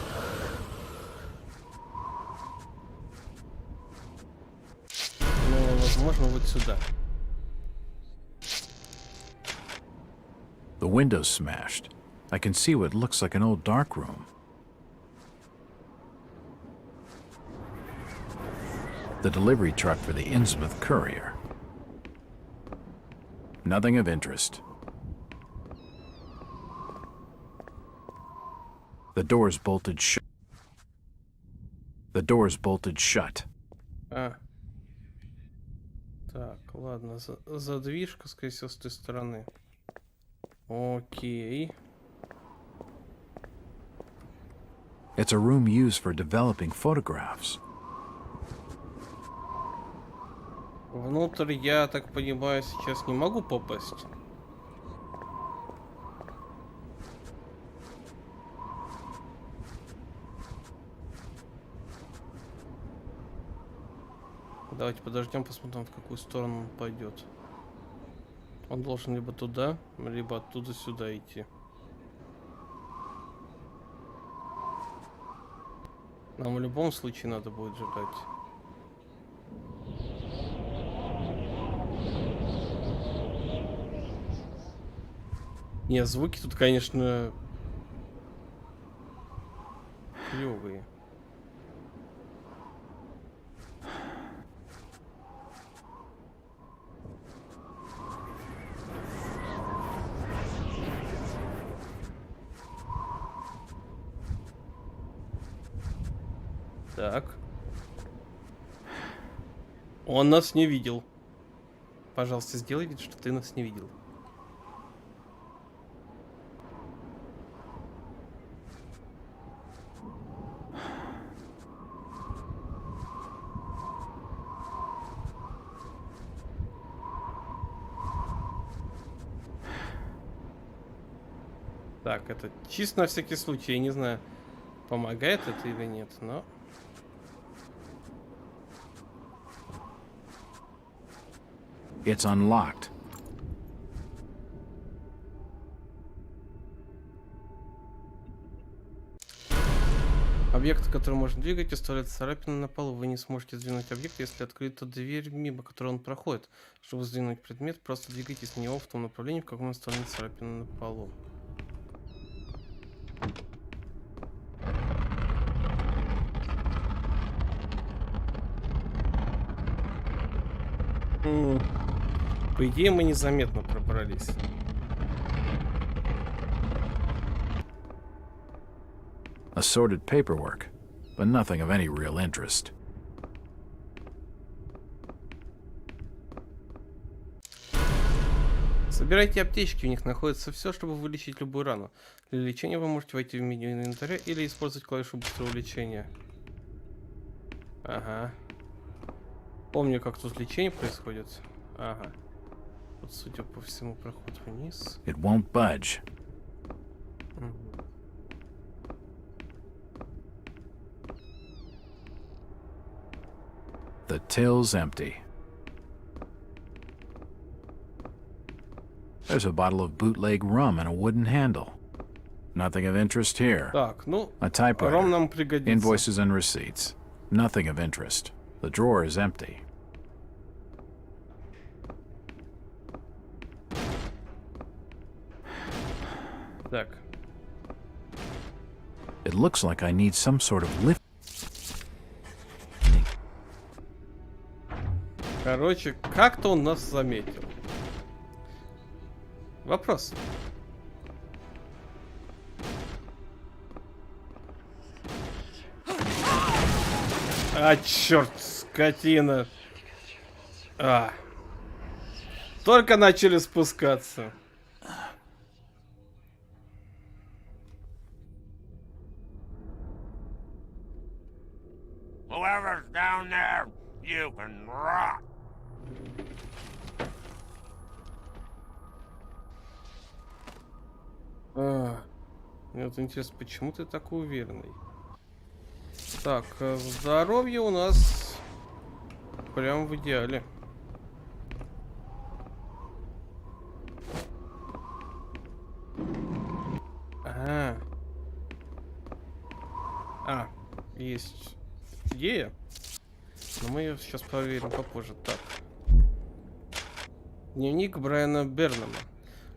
Но, возможно, вот сюда. The window's smashed. I can see what looks like an old dark room. The delivery truck for the Innsmouth courier. Nothing of interest. The door's bolted shut. The door's bolted shut. А. Так, ладно, задвижка, скорее всего, с той стороны. Окей. It's a room used for developing photographs. Внутрь, я так понимаю, сейчас не могу попасть. Давайте подождем, посмотрим, в какую сторону он пойдет. Он должен либо туда, либо оттуда сюда идти. Нам в любом случае надо будет ждать. Не, звуки тут, конечно, клёвые. Так. Он нас не видел. Пожалуйста, сделай вид, что ты нас не видел. Так, это чисто на всякий случай. Я не знаю, помогает это или нет, но... It's unlocked. Объект, который можно двигать, оставляет царапины на полу. Вы не сможете сдвинуть объект, если открыта дверь, мимо которой он проходит. Чтобы сдвинуть предмет, просто двигайтесь на него в том направлении, в каком он оставляет царапины на полу. По идее, мы незаметно пробрались. Assorted paperwork, but nothing of any real interest. Собирайте аптечки, в них находится все, чтобы вылечить любую рану. Для лечения вы можете войти в меню инвентаря или использовать клавишу быстрого лечения. Ага. Помню, как тут лечение происходит. Ага. Вот, судя по всему, проход вниз. It won't budge. The till's empty. There's a bottle of bootleg rum and a wooden handle. Nothing of interest here. Так, ну, A typewriter, ром нам пригодится. invoices and receipts. Nothing of interest. The drawer is empty. Так. It looks like I need some sort of lift. Короче, как-то он нас заметил. Вопрос. А, черт, скотина. А. Только начали спускаться. Whoever's down there, you can rot. Мне вот интересно, почему ты такой уверенный? Так, здоровье у нас прям в идеале. Ага. Есть идея. Но мы ее сейчас проверим попозже. Так. Дневник Брайана Бернама.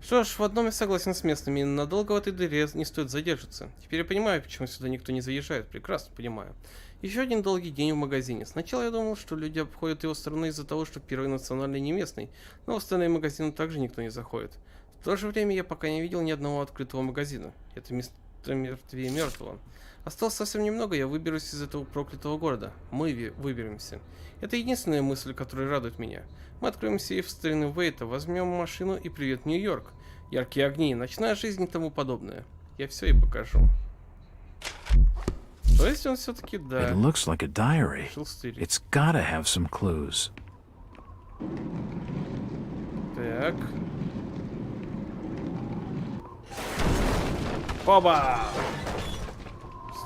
Что ж, в одном я согласен с местными. Надолго в этой дыре не стоит задержаться. Теперь я понимаю, почему сюда никто не заезжает. Прекрасно понимаю. Еще один долгий день в магазине. Сначала я думал, что люди обходят его стороной из-за того, что первый национальный не местный. Но в остальные магазины также никто не заходит. В то же время я пока не видел ни одного открытого магазина. Это место мертвее мертвого. Осталось совсем немного, я выберусь из этого проклятого города. Мы выберемся. Это единственная мысль, которая радует меня. Мы откроем сейф старины Вейта, возьмем машину и привет, Нью-Йорк. Яркие огни, ночная жизнь и тому подобное. Я все и покажу. То есть он все-таки, да. It looks like a diary. It's gotta have some clues. Так. Оба!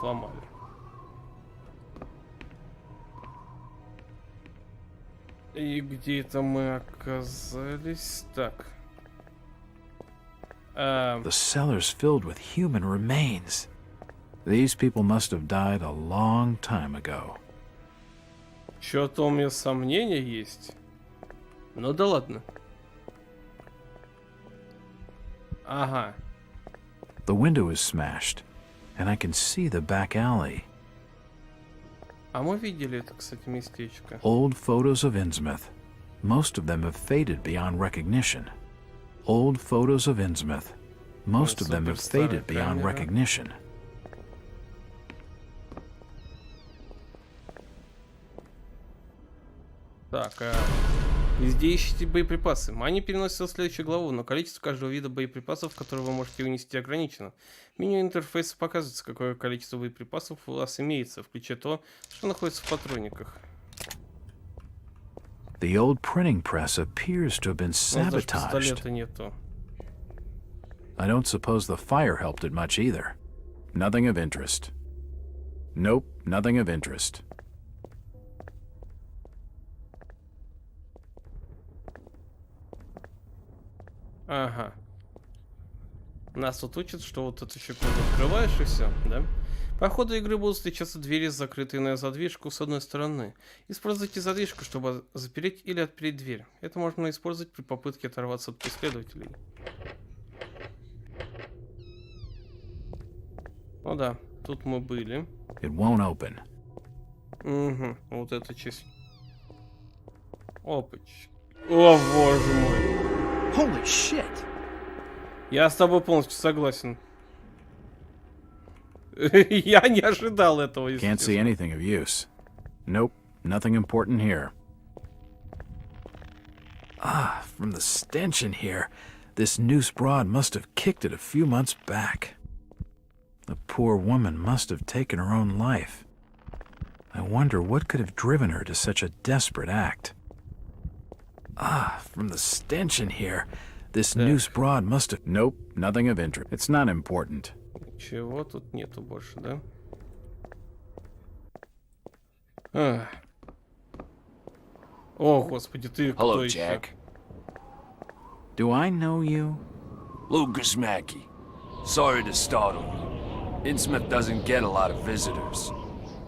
Сломали. И где это мы оказались? Так. The cellar's filled with human remains. These people must have died a long time ago. Чё-то у меня сомнения есть. Ну да ладно. Ага. The window is smashed, and I can see the back alley. А мы видели это, кстати, местечко. Old photos of Innsmouth. Most of them have faded beyond recognition. Old photos of Innsmouth. Most of them have faded beyond recognition. Так, везде ищите боеприпасы. Они переносятся в следующую главу, но количество каждого вида боеприпасов, которые вы можете унести, ограничено. В меню интерфейса показывается, какое количество боеприпасов у вас имеется, включая то, что находится в патронниках. The old printing press appears to have been Даже sabotaged. пистолета нету. I don't suppose the fire helped it much either. Nothing of interest. Nope, nothing of interest. Ага. Нас тут учат, что вот эту секунду открываешь и все, да? По ходу игры будут встречаться двери, закрытые на задвижку с одной стороны. Используйте задвижку, чтобы запереть или отпереть дверь. Это можно использовать при попытке оторваться от преследователей. Ну да, тут мы были. It won't open. Угу, вот эта часть. Опачки. О, боже мой. Holy shit! Я с тобой полностью согласен. Я не ожидал этого. Can't see anything of use. Nope, nothing important here. Ah, from the stench in here, this noose broad must have kicked it a few months back. The poor woman must have taken her own life. I wonder what could have driven her to such a desperate act. Ah, from the stench in here, this noose broad must have... Nope, nothing of interest. It's not important. Чего тут нету больше, да? Ах. О, господи, ты кто Hello, еще? Jack. Do I know you? Lucas Mackey. Sorry to startle you. Innsmouth doesn't get a lot of visitors.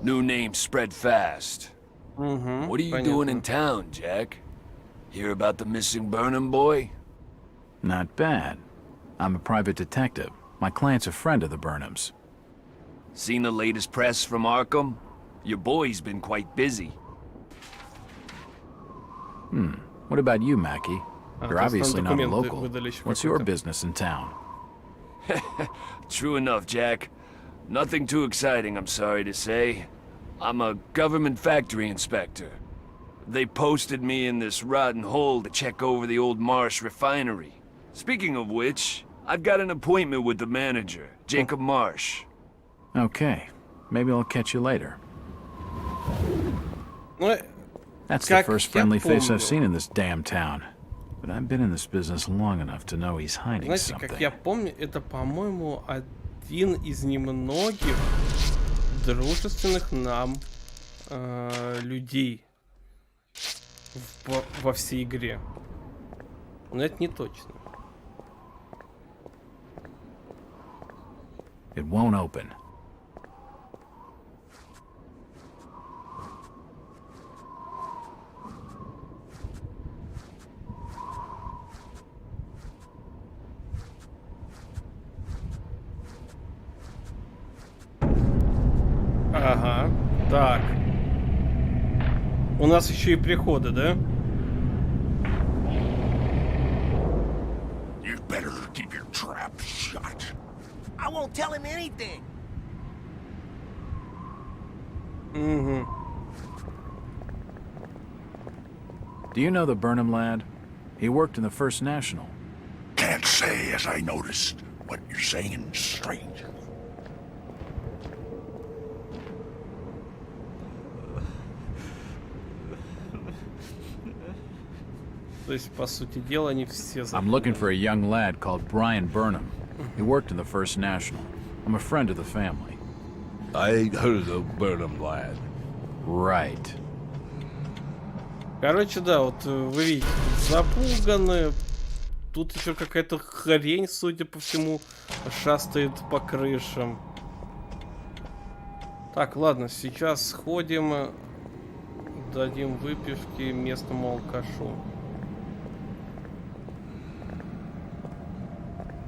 New names spread fast. What are you doing in town, Jack? Hear about the missing Burnham boy? Not bad. I'm a private detective. My client's a friend of the Burnhams. Seen the latest press from Arkham? Your boy's been quite busy. What about you, Mackie? You're obviously not a local. выдали What's your business in town? True enough, Jack. Nothing too exciting, I'm sorry to say. I'm a government factory inspector. They posted me in this rotten hole to check over the old Marsh refinery. Speaking of which, I've got an appointment with the manager, Jacob Marsh. Okay, maybe I'll catch you later. Ну, That's the first friendly face помню. I've seen in this damn town. But I've been in this business long enough to know he's hiding Знаете, something. как я помню, это, по-моему, один из немногих дружественных нам людей во всей игре. Но это не точно. It won't open. Ага, так. У нас еще и приходы, да? You'd better keep your trap shut. I won't tell him anything. Угу. Do you know the Burnham lad? He worked in the First National. Can't say as I noticed. What you're saying is strange. То есть, по сути дела, они все... I'm looking for a young lad called Brian Burnham. He worked in the First National. I'm a friend of the family. I ain't heard of the Burnham lad. Right. Короче, да, вот вы видите, запуганы. Тут еще какая-то хрень, судя по всему, шастает по крышам. Так, ладно, сейчас сходим, дадим выпивки местному алкашу.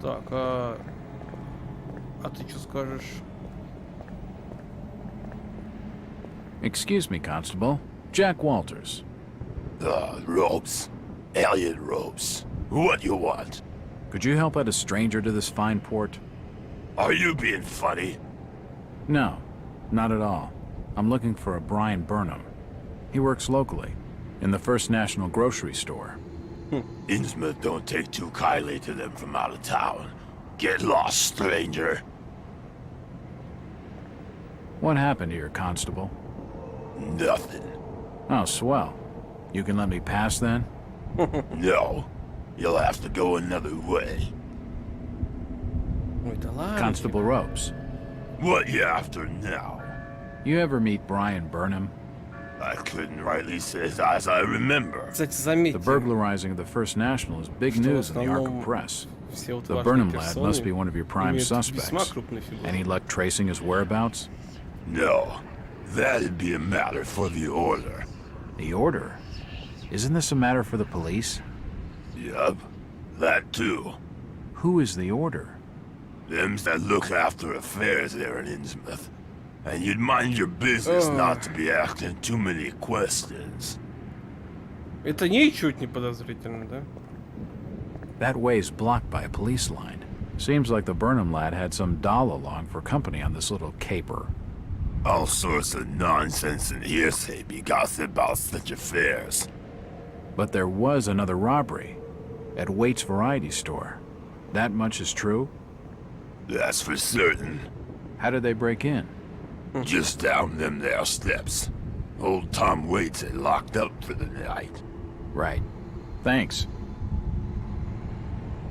Так, а ты что скажешь? Excuse me, Constable. Jack Walters. Robes. Elliot Robes. What you want? Could you help out a stranger to this fine port? Are you being funny? No, not at all. I'm looking for a Brian Burnham. He works locally, in the First National grocery store. Innsmouth don't take too kindly to them from out of town. Get lost, stranger. What happened here, Constable? Nothing. Oh, swell. You can let me pass then? No. You'll have to go another way. Ой, да ладно. Constable Ropes. What you after now? You ever meet Brian Burnham? I couldn't rightly say as I remember. Kстати, The заметьте, burglarizing of the First National is big news in the Arkham press. все вот The важные Burnham lad персоны must be one of your prime имеют весьма suspects. крупные фигуры. Any luck tracing his whereabouts? No. That'd be a matter for the Order. The Order? Isn't this a matter for the police? Yup. That too. Who is the Order? Them's that look after affairs there in Innsmouth. And you'd mind your business not to be asking too many questions. Это ничуть не подозрительно, да? That way's blocked by a police line. Seems like the Burnham lad had some doll along for company on this little caper. All sorts of nonsense and hearsay be gossiped about such affairs. But there was another robbery at Waite's variety store. That much is true? That's for certain. How did they break in? Just down them there steps. Old Tom Waits had locked up for the night. Right. Thanks.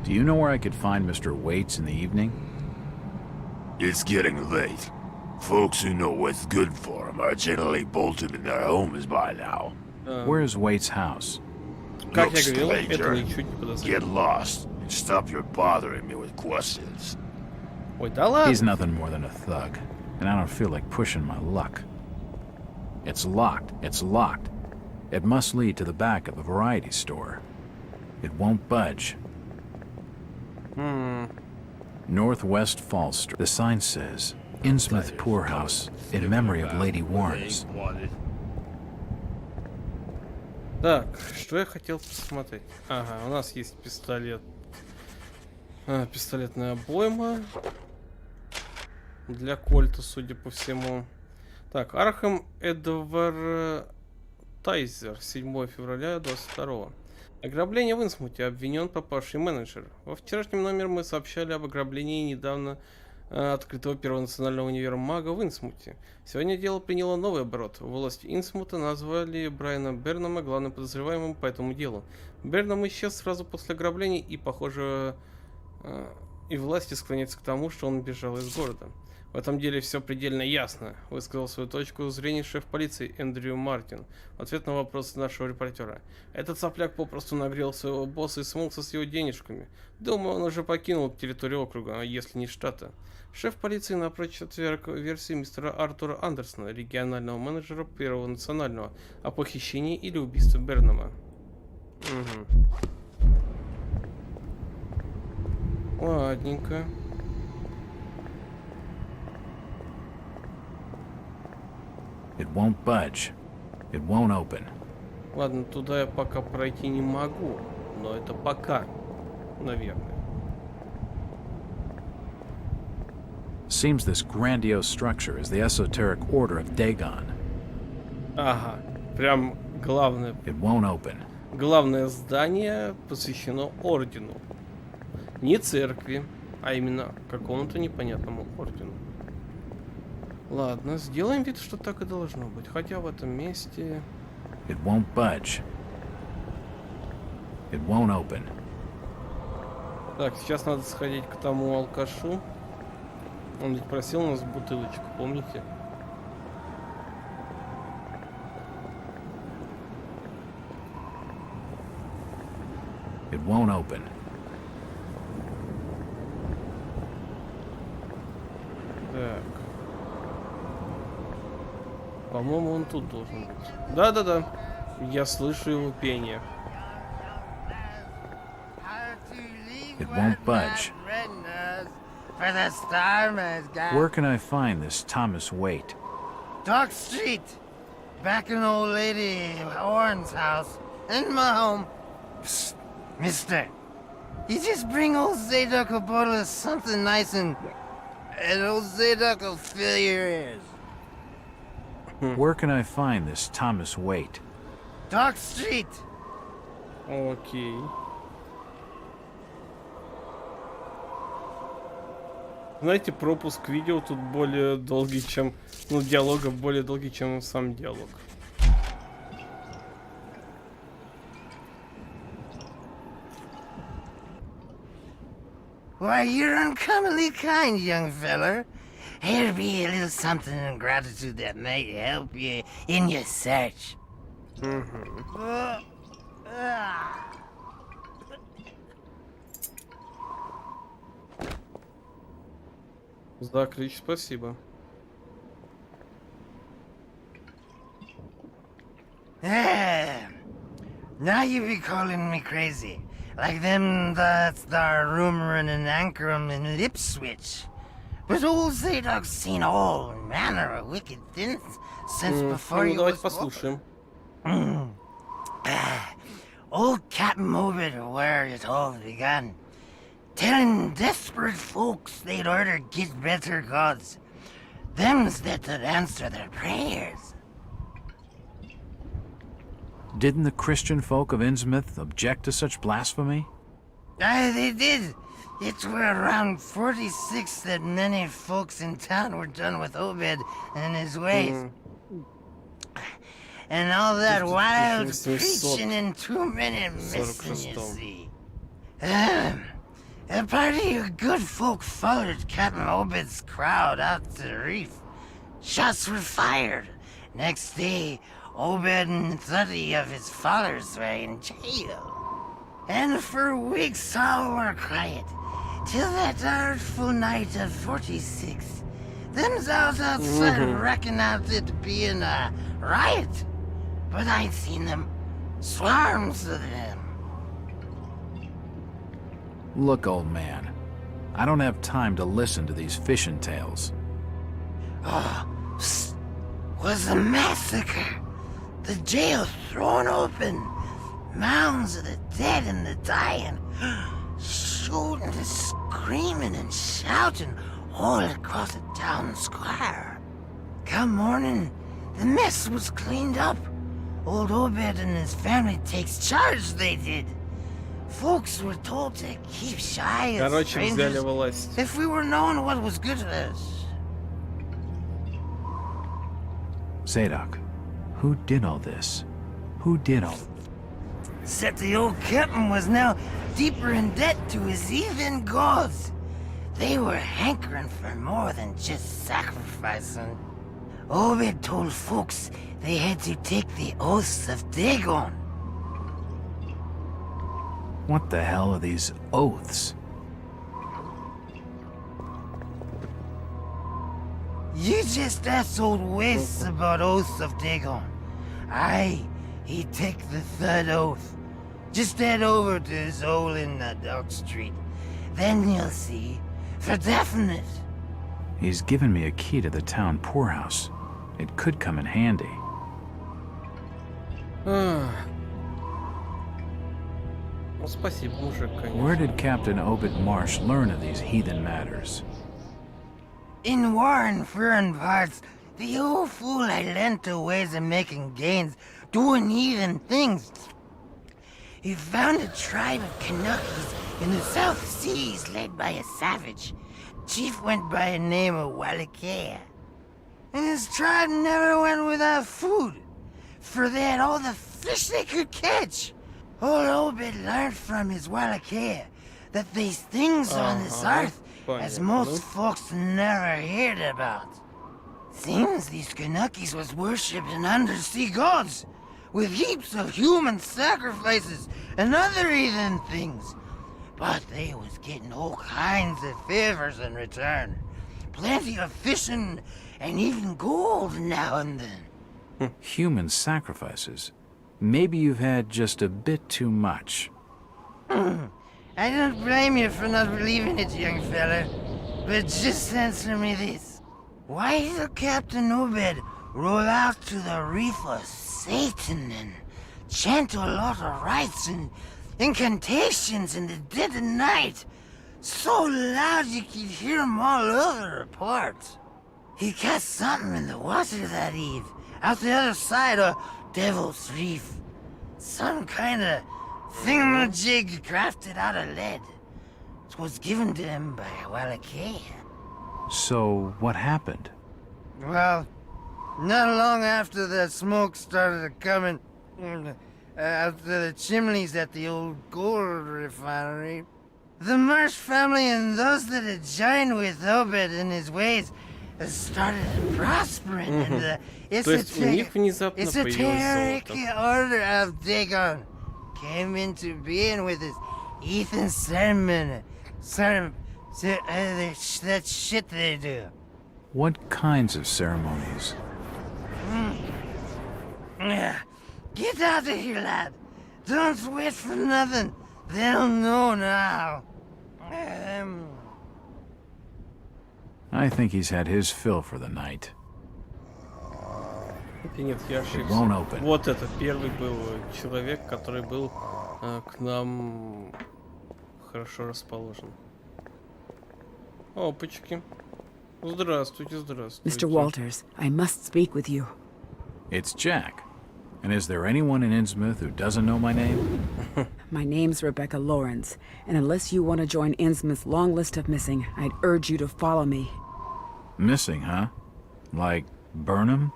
Do you know where I could find Mr. Waits in the evening? It's getting late. Folks who know what's good for them are generally bolted in their homes by now. Where's Waits' house? Как Look, я говорил, это stranger, ничуть не get подозрительно. lost and stop your bothering me with questions. Ой, да ладно. He's nothing more than a thug, and I don't feel like pushing my luck. It's locked. It's locked. It must lead to the back of the variety store. It won't budge. Northwest Fall Street. The sign says, Innsmouth Poorhouse, in memory of Lady Warnes. Так, что я хотел посмотреть? Ага, у нас есть пистолет. Пистолетная обойма. Для кольта, судя по всему. Так, Архам Эдвартайзер, 7 февраля 22. Ограбление в Инсмуте. Обвинен пропавший менеджер. Во вчерашнем номере мы сообщали об ограблении недавно открытого первого национального универмага в Инсмуте. Сегодня дело приняло новый оборот. Власти Инсмута назвали Брайана Бернама главным подозреваемым по этому делу. Бернам исчез сразу после ограбления, и, похоже, и власти склоняются к тому, что он бежал из города. В этом деле все предельно ясно, высказал свою точку зрения шеф полиции Эндрю Мартин в ответ на вопрос нашего репортера. Этот сопляк попросту нагрел своего босса и смылся с его денежками. Думаю, он уже покинул территорию округа, если не штата. Шеф полиции напротив версии мистера Артура Андерсона, регионального менеджера Первого национального, о похищении или убийстве Бернама. Ладненько. It won't budge. It won't open. Ладно, туда я пока пройти не могу, но это пока, наверное. Seems this grandiose structure is the esoteric order of Dagon. Ага, прям главное. It won't open. Главное здание посвящено ордену. Не церкви, а именно какому-то непонятному ордену. Ладно, сделаем вид, что так и должно быть. Хотя в этом месте... It won't budge. It won't open. Так, сейчас надо сходить к тому алкашу. Он ведь просил у нас бутылочку, помните? It won't open. Так. По-моему, он тут должен быть. Да-да-да. Я слышу его пение. It won't budge. Where can I find this Thomas Waite? Dark Street. Back in old lady Warren's house. In my home. Psst, mister. You just bring old Zadok a bottle of something nice and old Zadok will fill your ears. Where can I find this Thomas Waite? Dark Street. Окей. Знаете, пропуск видео тут более долгий, чем... Ну, диалога более долгий, чем сам диалог. Why, you're uncommonly kind, young feller. Here'll be a little something in gratitude that might help you in your search. За ключ спасибо. Now you be calling me crazy. Like them that's there rumoring in Ankrum and Ipswich. But old Zadok's seen all manner of wicked things since before you давайте was послушаем. old Captain Obed where it all began, telling desperate folks they'd order get better gods, them's that would answer their prayers. Didn't the Christian folk of Innsmouth object to such blasphemy? Aye, they did. It were around 46 that many folks in town were done with Obed and his ways. And all that wild preaching and too many missing, you see. A party of good folk followed Captain Obed's crowd out to the reef. Shots were fired. Next day, Obed and 30 of his followers were in jail. And for weeks all were quiet, till that artful night of 46. Them's out outside reckon out it being a riot. But I'd seen them, swarms of them. Look, old man, I don't have time to listen to these fishing tales. Oh, was a massacre. The jail thrown open. Mounds of the dead and the dying. Shooting and screaming and shouting all across the town square. Come morning, the mess was cleaned up. Old Obed and his family takes charge, they did. Folks were told to keep shy of strangers if we were knowing what was good for us. Zadok, who did all this? Who did all... Except the old captain was now deeper in debt to his heathen gods. They were hankering for more than just sacrificing. Obed told folks they had to take the oaths of Dagon. What the hell are these oaths? You just asked old Wes about oaths of Dagon. Aye, he'd take the third oath. Just head over to his hole in the Dock Street. Then you'll see, for definite. He's given me a key to the town poorhouse. It could come in handy. Спасибо, мужик, конечно. Where did Captain Obed Marsh learn of these heathen matters? In war and foreign parts, the old fool had learned the ways of making gains, doing heathen things. He found a tribe of Kanakis in the South Seas led by a savage. Chief went by the name of Wallachia. And his tribe never went without food, for they had all the fish they could catch. Old Obed learned from his Wallachia that these things on this earth, as most folks never heard about. Seems these Kanakis was worshipping undersea gods, with heaps of human sacrifices and other heathen things. But they was getting all kinds of favors in return. Plenty of fishing and even gold now and then. Human sacrifices? Maybe you've had just a bit too much. I don't blame you for not believing it, young fella. But just answer me this. Why did Captain Obed roll out to the reef of Satan and chant a lot of rites and incantations in the dead of night, so loud you could hear 'em all over apart? He cast something in the water that eve, out the other side of Devil's Reef. Some kind of thingamajig crafted out of lead. It was given to him by Wallachia. So, what happened? Well, not long after the smoke started coming out of the chimneys at the old gold refinery, the Marsh family and those that had joined with Obed in his ways started prospering, and the esoteric order of Dagon came into being with his heathen sermon, that shit they do. What kinds of ceremonies? Get out of here, lad. Don't wait for nothing. They'll know now. I think he's had his fill for the night. Хотя нет, я It won't ошибся. open. Вот это первый был человек, который был к нам хорошо расположен. Опачки. Здравствуйте, здравствуйте. Mr. Walters, I must speak with you. It's Jack. And is there anyone in Innsmouth who doesn't know my name? My name's Rebecca Lawrence, and unless you want to join Innsmouth's long list of missing, I'd urge you to follow me. Missing, huh? Like Burnham?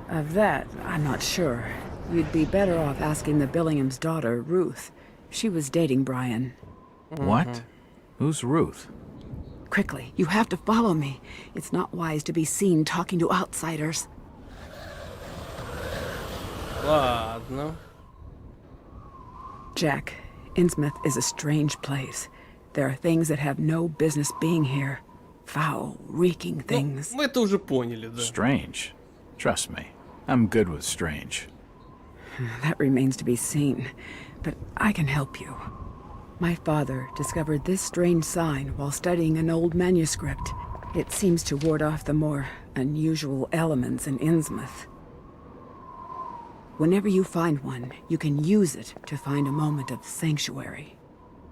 Of that, I'm not sure. You'd be better off asking the Billingham's daughter, Ruth. She was dating Brian. What? Who's Ruth? Quickly, you have to follow me. It's not wise to be seen talking to outsiders. Ладно. Jack, Innsmouth is a strange place. There are things that have no business being here. Foul, reeking things. Мы это уже поняли, да. Strange. Trust me, I'm good with strange. That remains to be seen, but I can help you. My father discovered this strange sign while studying an old manuscript. It seems to ward off the more unusual elements in Innsmouth. Whenever you find one, you can use it to find a moment of sanctuary.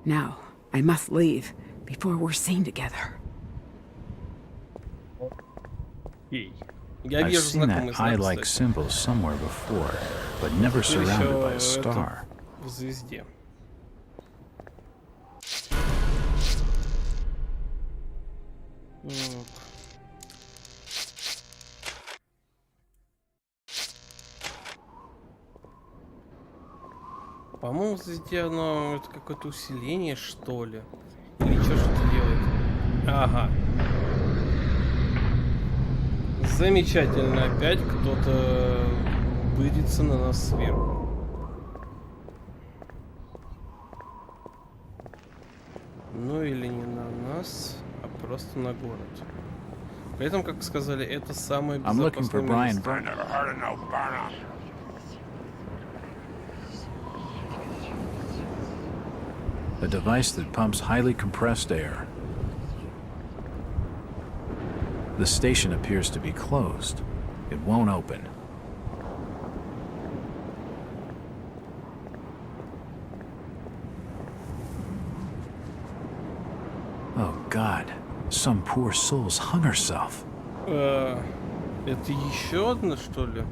Now, I must leave before we're seen together. I've seen that eye-like symbol somewhere before, but never surrounded by a star. В звезде. По-моему, звезде оно это какое-то усиление, что ли? Или что делает? Ага. Замечательно, опять кто-то бырится на нас сверху. Ну или не на нас, а просто на город. При этом, как сказали, это самое безопасное место. A device that pumps highly compressed air. The station appears to be closed. It won't open. Oh God, some poor soul's hung herself. Это еще одна, что ли?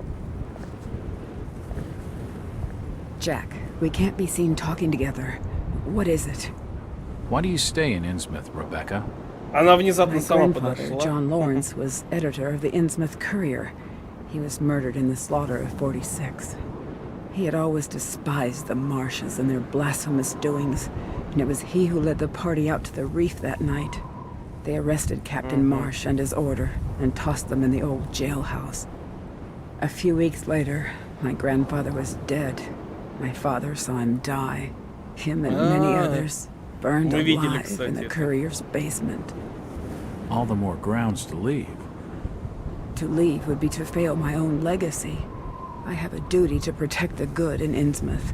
Jack, we can't be seen talking together. What is it? Why do you stay in Innsmouth, Rebecca? Она внезапно My сама grandfather, подошла. John Lawrence, was editor of the Innsmouth Courier. He was murdered in the slaughter of 46. He had always despised the Marshes and their blasphemous doings, and it was he who led the party out to the reef that night. They arrested Captain Marsh and his order and tossed them in the old jailhouse. A few weeks later, my grandfather was dead. My father saw him die. Him and many others burned alive in the Courier's basement. All the more grounds to leave. To leave would be to fail my own legacy. I have a duty to protect the good in Innsmouth.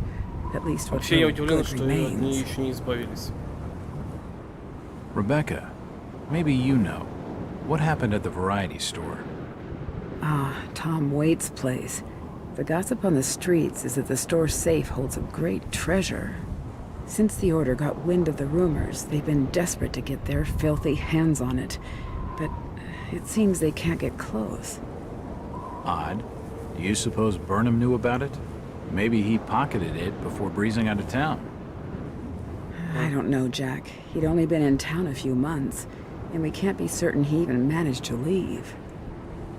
At least what Вообще я little удивлен, good что от нее remains. еще не избавились. Rebecca, maybe you know. What happened at the variety store? Ah, Tom Waite's place. The gossip on the streets is that the store safe holds a great treasure. Since the Order got wind of the rumors, they've been desperate to get their filthy hands on it. But it seems they can't get close. Odd. Do you suppose Burnham knew about it? Maybe he pocketed it before breezing out of town. I don't know, Jack. He'd only been in town a few months, and we can't be certain he even managed to leave.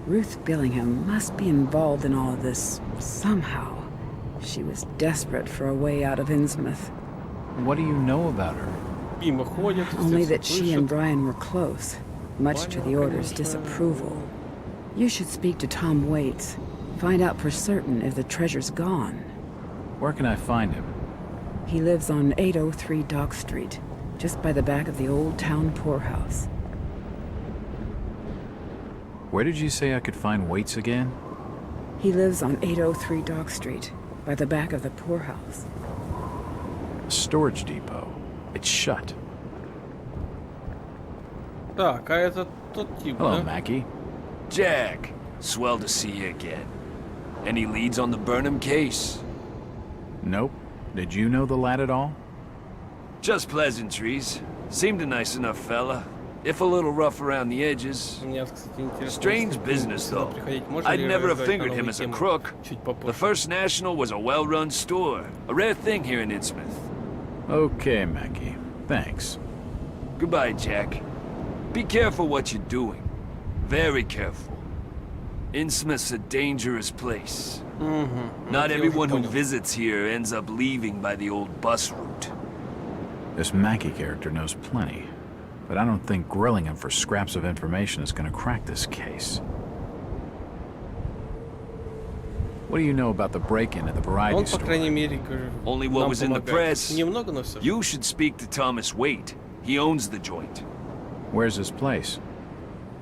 Ruth Billingham must be involved in all of this somehow. She was desperate for a way out of Innsmouth. What do you know about her? Мимо ходят, Only здесь that she слышат. and Brian were close, much to the Order's disapproval. You should speak to Tom Waits. Find out for certain if the treasure's gone. Where can I find him? He lives on 803 Dock Street, just by the back of the old town poorhouse. Where did you say I could find Waits again? He lives on 803 Dock Street, by the back of the poorhouse. A storage depot. It's shut. Так, а это тот тип, Hello, да? Mackie. Jack, swell to see you again. Any leads on the Burnham case? Nope. Did you know the lad at all? Just pleasantries. Seemed a nice enough fella, if a little rough around the edges. Strange business, though. I'd never have figured him as a crook. The First National was a well-run store, a rare thing here in Innsmouth. Okay, Mackie. Thanks. Goodbye, Jack. Be careful what you're doing. Very careful. Innsmouth's a dangerous place. Not everyone who visits here ends up leaving by the old bus route. This Mackie character knows plenty, but I don't think grilling him for scraps of information is going to crack this case. What do you know about the break-in at the variety store? Only what was in the press. You should speak to Thomas Waite. He owns the joint. Where's his place?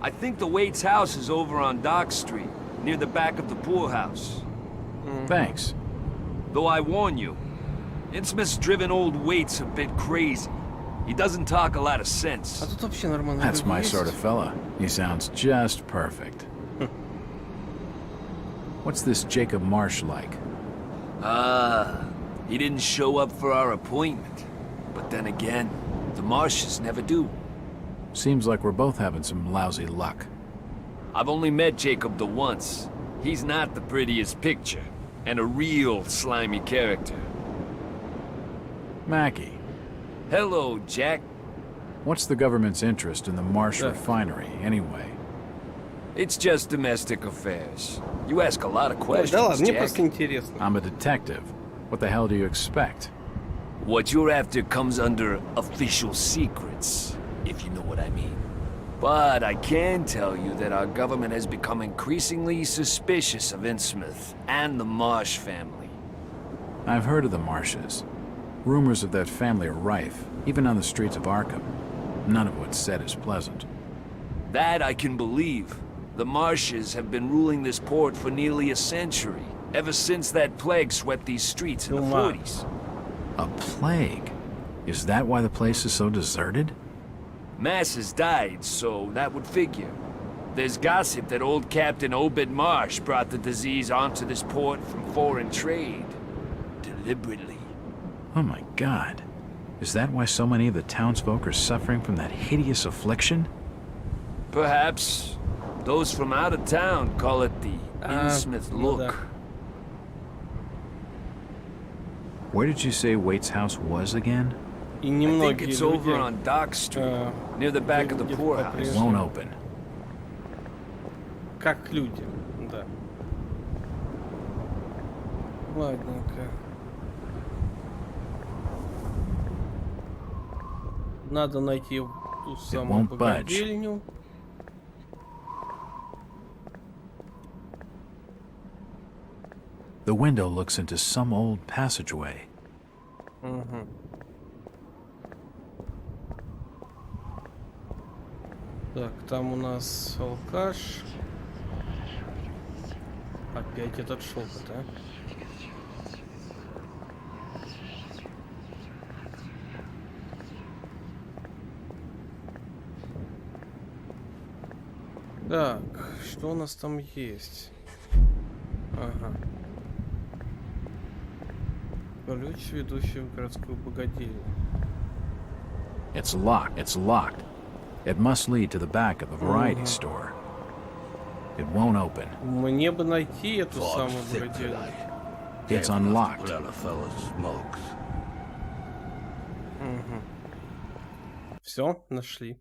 I think the Waite's house is over on Dock Street, near the back of the poorhouse. Thanks. Though I warn you, Innsmouth's driven old Waite's a bit crazy. He doesn't talk a lot of sense. That's my sort of fella. He sounds just perfect. What's this Jacob Marsh like? He didn't show up for our appointment. But then again, the Marshes never do. Seems like we're both having some lousy luck. I've only met Jacob the once. He's not the prettiest picture, and a real slimy character. Mackie. Hello, Jack. What's the government's interest in the Marsh refinery, anyway? It's just domestic affairs. You ask a lot of questions, Jack. I'm a detective. What the hell do you expect? What you're after comes under official secrets, if you know what I mean. But I can tell you that our government has become increasingly suspicious of Innsmouth and the Marsh family. I've heard of the Marshes. Rumors of that family are rife, even on the streets of Arkham. None of what's said is pleasant. That I can believe. The Marshes have been ruling this port for nearly a century, ever since that plague swept these streets in the 40s. A plague? Is that why the place is so deserted? Masses died, so that would figure. There's gossip that old Captain Obed Marsh brought the disease onto this port from foreign trade. Deliberately. Oh my god. Is that why so many of the townsfolk are suffering from that hideous affliction? Perhaps. Those from out of town call it the Innsmouth look. Where did you say Waite's house was again? I think it's over on Dock Street, near the back of the poorhouse. It won't open. Как люди, да. Ладненько. Надо найти ту самую богадельню. The window looks into some old passageway. Так, там у нас алкаш. Опять этот шепот, а? Так, что у нас там есть? Ага. Ключ, ведущий в городскую богадельню. It's locked. It's locked. It must lead to the back of the variety store. It won't open. Мне бы найти эту самую богадельню. It's unlocked. Все, нашли.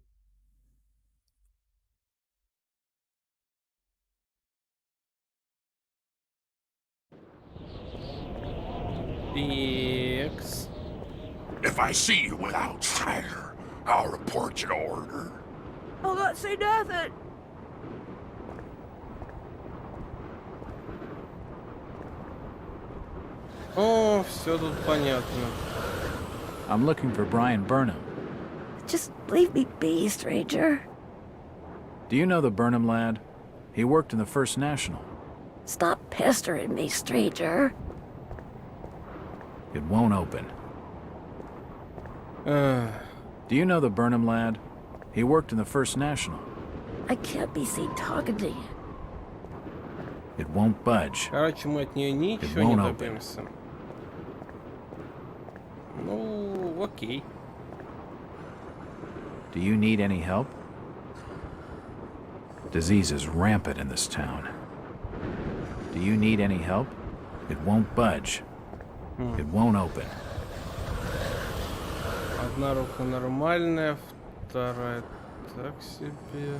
X. If I see you without fire, I'll report you to order. I'll not say nothing. О, все тут понятно. I'm looking for Brian Burnham. Just leave me be, stranger. Do you know the Burnham lad? He worked in the First National. Stop pestering me, stranger. It won't open. Do you know the Burnham lad? He worked in the First National. I can't be seen talking to you. It won't budge. Короче, мы от нее ничего не добьемся. Ну, окей. Do you need any help? Disease is rampant in this town. Do you need any help? It won't budge. It won't open. Одна рука нормальная, вторая так себе.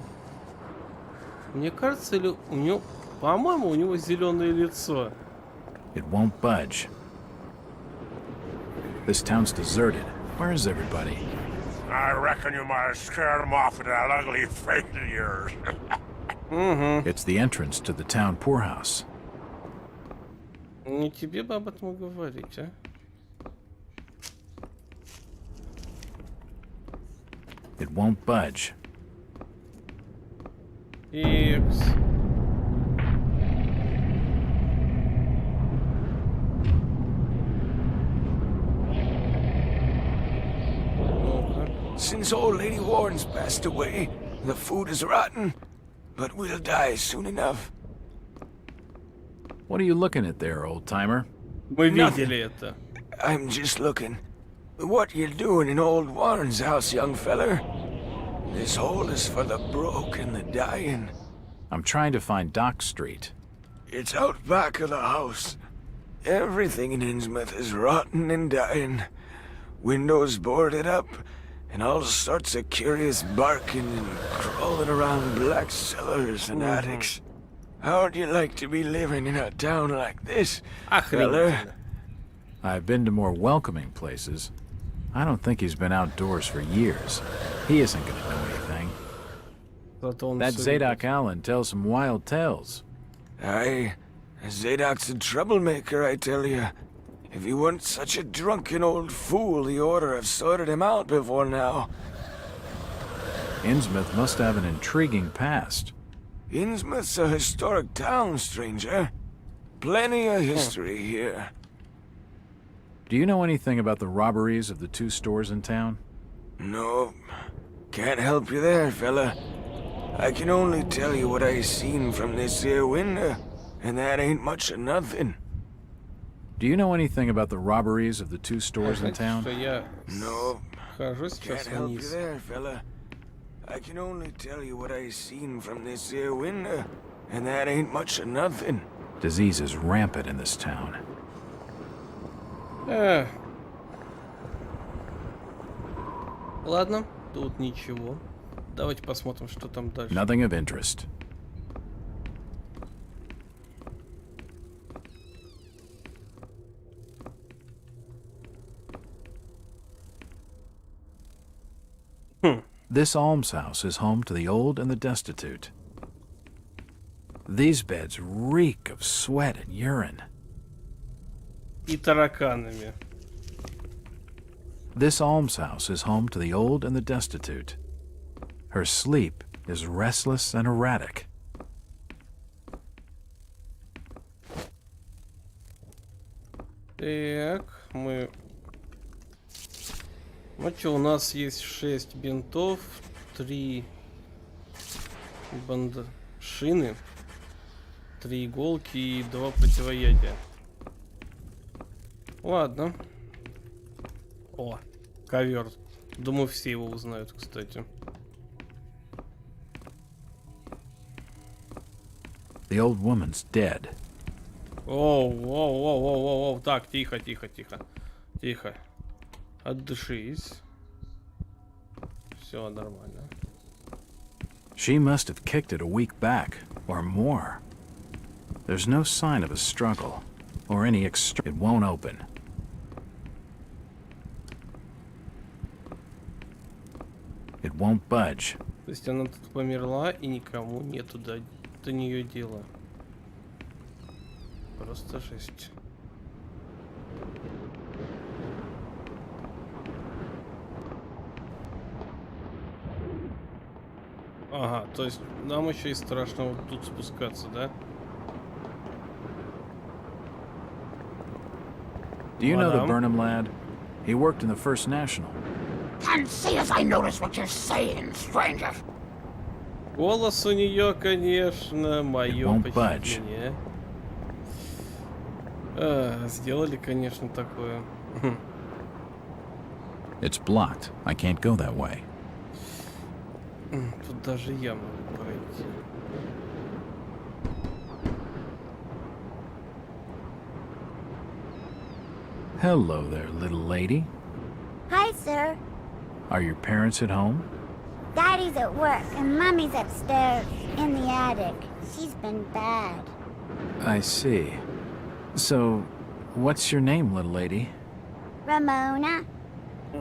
Мне кажется, или у него, по-моему, у него зеленое лицо. It won't budge. This town's deserted. Where is everybody? I reckon you might have scared him off with that ugly face of yours. It's the entrance to the town poorhouse. Не тебе бы об этом говорить, а? It won't budge. Икс. Since old Lady Warren's passed away, the food is rotten, but we'll die soon enough. What are you looking at there, old-timer? Мы видели это. I'm just looking. What you doing in old Warren's house, young feller? This hole is for the broke and the dying. I'm trying to find Dock Street. It's out back of the house. Everything in Innsmouth is rotten and dying. Windows boarded up, and all sorts of curious barking and crawling around black cellars and attics. How'd you like to be living in a town like this, feller? I've been to more welcoming places. I don't think he's been outdoors for years. He isn't gonna know anything. That Zadok Allen tells some wild tales. Aye, Zadok's a troublemaker, I tell you. If he weren't such a drunken old fool, he ought to have sorted him out before now. Innsmouth must have an intriguing past. Innsmouth's a historic town, stranger. Plenty of history here. Do you know anything about the robberies of the 2 stores in town? No, can't help you there, fella. I can only tell you what I seen from this here window, and that ain't much of nothing. Do you know anything about the robberies of the 2 stores in town? No, can't help you there, fella. I can only tell you what I seen from this here window, and that ain't much of nothing. Disease is rampant in this town. Ладно, тут ничего. Давайте посмотрим, что там дальше. Nothing of interest. This almshouse is home to the old and the destitute. These beds reek of sweat and urine. И тараканами. This almshouse is home to the old and the destitute. Her sleep is restless and erratic. Так, мы... Ну что, у нас есть 6 бинтов, 3 шины, 3 иголки и 2 противоядия. Ладно. О, ковер. Думаю, все его узнают, кстати. The old woman's dead. Оу. Так, тихо. Тихо. Отдышись. Все нормально. She must have kicked it a week back, or more. There's no sign of a struggle, or any extra... It won't open. It won't budge. То есть она тут померла, и никому нету до нее дела. Просто жесть. Ага, то есть нам еще и страшно вот тут спускаться, да? Do you know the Burnham lad? He worked in the First National. Can't see as I notice what you're saying, stranger. Голос у нее, конечно, мое почтение. Сделали, конечно, такое. It's blocked. I can't go that way. Тут даже я могу пройти. Hello there, little lady. Hi, sir. Are your parents at home? Daddy's at work, and Mommy's upstairs, in the attic. She's been bad. I see. So, what's your name, little lady? Ramona?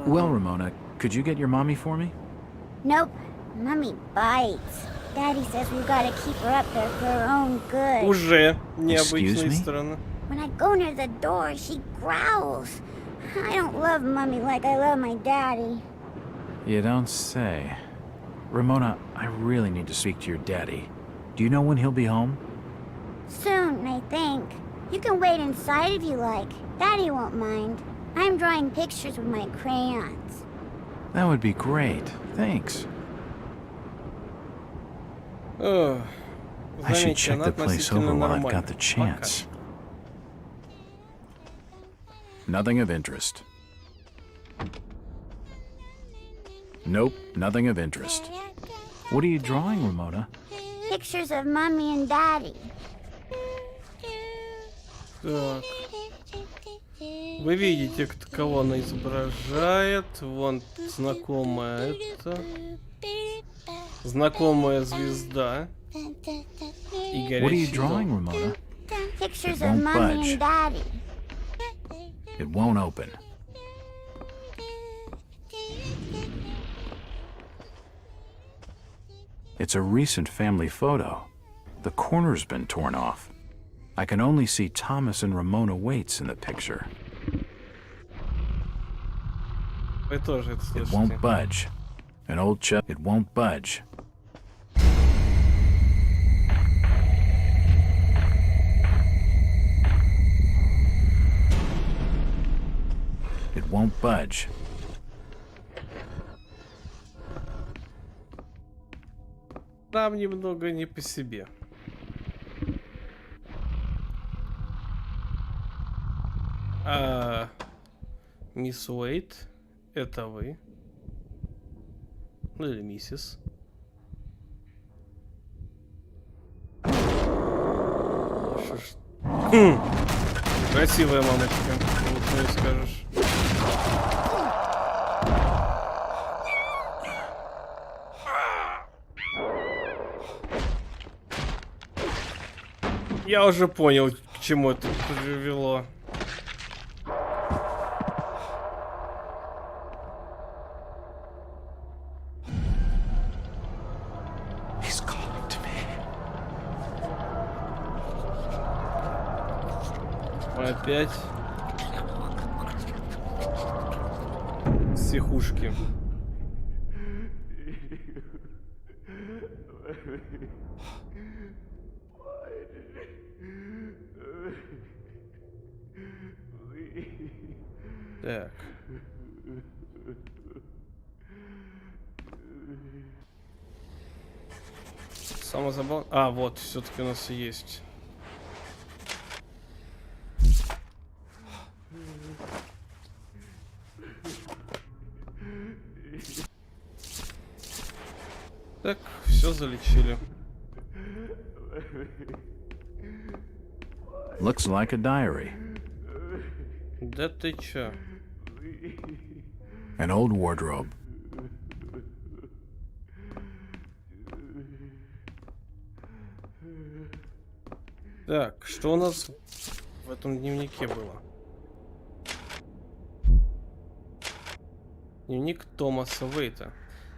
Well, Ramona, could you get your mommy for me? Nope. Mommy bites. Daddy says we've got to keep her up there for her own good. Уже необычная страна. When I go near the door, she growls. I don't love Mommy like I love my daddy. You don't say. Ramona, I really need to speak to your daddy. Do you know when he'll be home? Soon, I think. You can wait inside if you like. Daddy won't mind. I'm drawing pictures with my crayons. That would be great. Thanks. I should check the place over while I've got the chance. Nothing of interest. Nope, nothing of interest. What are you drawing, Ramona? Pictures of Mommy and Daddy. Так. Вы видите, кого она изображает. Вон знакомая это. Знакомая звезда. И горящий дом. Pictures of Mommy and Daddy. It won't open. It's a recent family photo. The corner's been torn off. I can only see Thomas and Ramona Waits in the picture. Вы тоже это слышите. It won't budge. An old chap. It won't budge. It won't budge. Там немного не по себе. Мисс Уэйт, это вы? Ну или миссис? Красивая мамочка, ничего не скажешь. Я уже понял, к чему это привело. Опять психушки. Так. Самое забавное. А, вот, все-таки у нас есть. Так, все залечили. Looks like a diary. Да ты чё? An old wardrobe. Так, что у нас в этом дневнике было? Дневник Томаса Уэйта.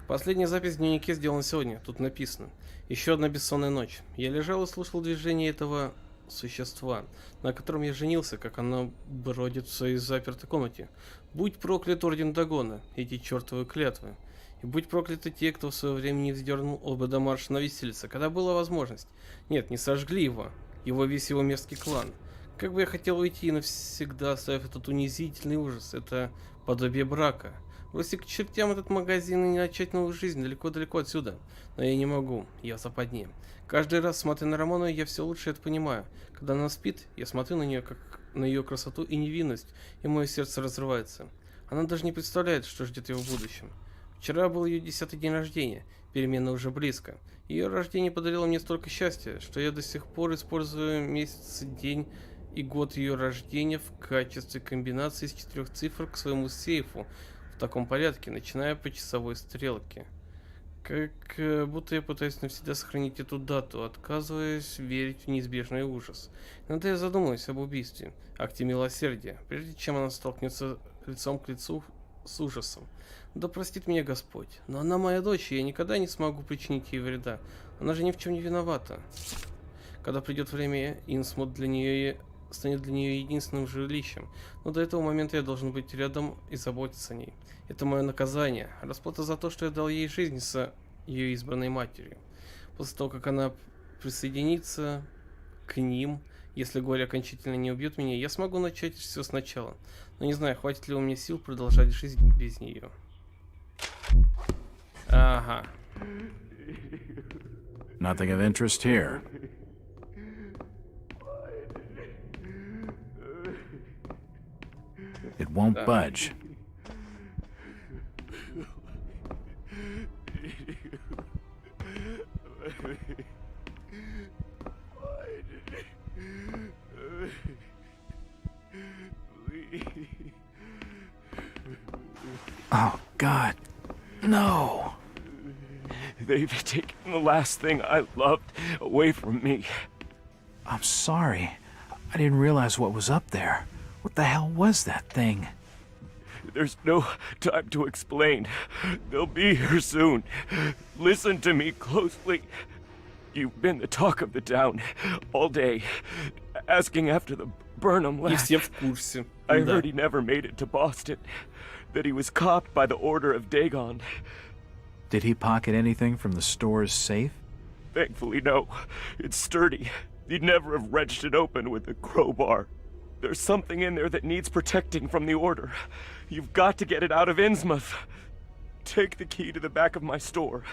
Последняя запись в дневнике сделана сегодня. Тут написано: еще одна бессонная ночь. Я лежал и слушал движение этого существа, на котором я женился, как оно бродит в своей запертой комнате. Будь проклят орден Дагона, эти чертовы клятвы. И будь прокляты те, кто в свое время не вздернул оба марша на виселице, когда была возможность. Нет, не сожгли его весь его мерзкий клан. Как бы я хотел уйти навсегда, оставив этот унизительный ужас, это подобие брака. Бросить к чертям этот магазин и начать новую жизнь далеко-далеко отсюда. Но я не могу, я в западне. Каждый раз, смотря на Рамону, я все лучше это понимаю. Когда она спит, я смотрю на нее, как на ее красоту и невинность, и мое сердце разрывается. Она даже не представляет, что ждет ее в будущем. Вчера был ее 10-й день рождения, перемена уже близко. Ее рождение подарило мне столько счастья, что я до сих пор использую месяц, день и год ее рождения в качестве комбинации из 4 цифр к своему сейфу в таком порядке, начиная по часовой стрелке. Как будто я пытаюсь навсегда сохранить эту дату, отказываясь верить в неизбежный ужас. Иногда я задумываюсь об убийстве, акте милосердия, прежде чем она столкнется лицом к лицу с ужасом. Да простит меня Господь, но она моя дочь, и я никогда не смогу причинить ей вреда. Она же ни в чем не виновата. Когда придет время, Инсмут станет для нее единственным жилищем, но до этого момента я должен быть рядом и заботиться о ней. Это мое наказание, расплата за то, что я дал ей жизнь с ее избранной матерью. После того, как она присоединится к ним, если горе окончательно не убьет меня, я смогу начать все сначала. Но не знаю, хватит ли у меня сил продолжать жизнь без нее. Ага. Nothing of interest here. It won't budge. Oh, God. No. They've taken the last thing I loved away from me. I'm sorry. I didn't realize what was up there. What the hell was that thing? There's no time to explain. They'll be here soon. Listen to me closely. You've been the talk of the town all day, asking after the Burnham lad. I heard he never made it to Boston, that he was copped by the order of Dagon. Did he pocket anything from the store's safe? Thankfully, no. It's sturdy. He'd never have wrenched it open with a crowbar. There's something in there that needs protecting from the order. You've got to get it out of Innsmouth. Take the key to the back of my store.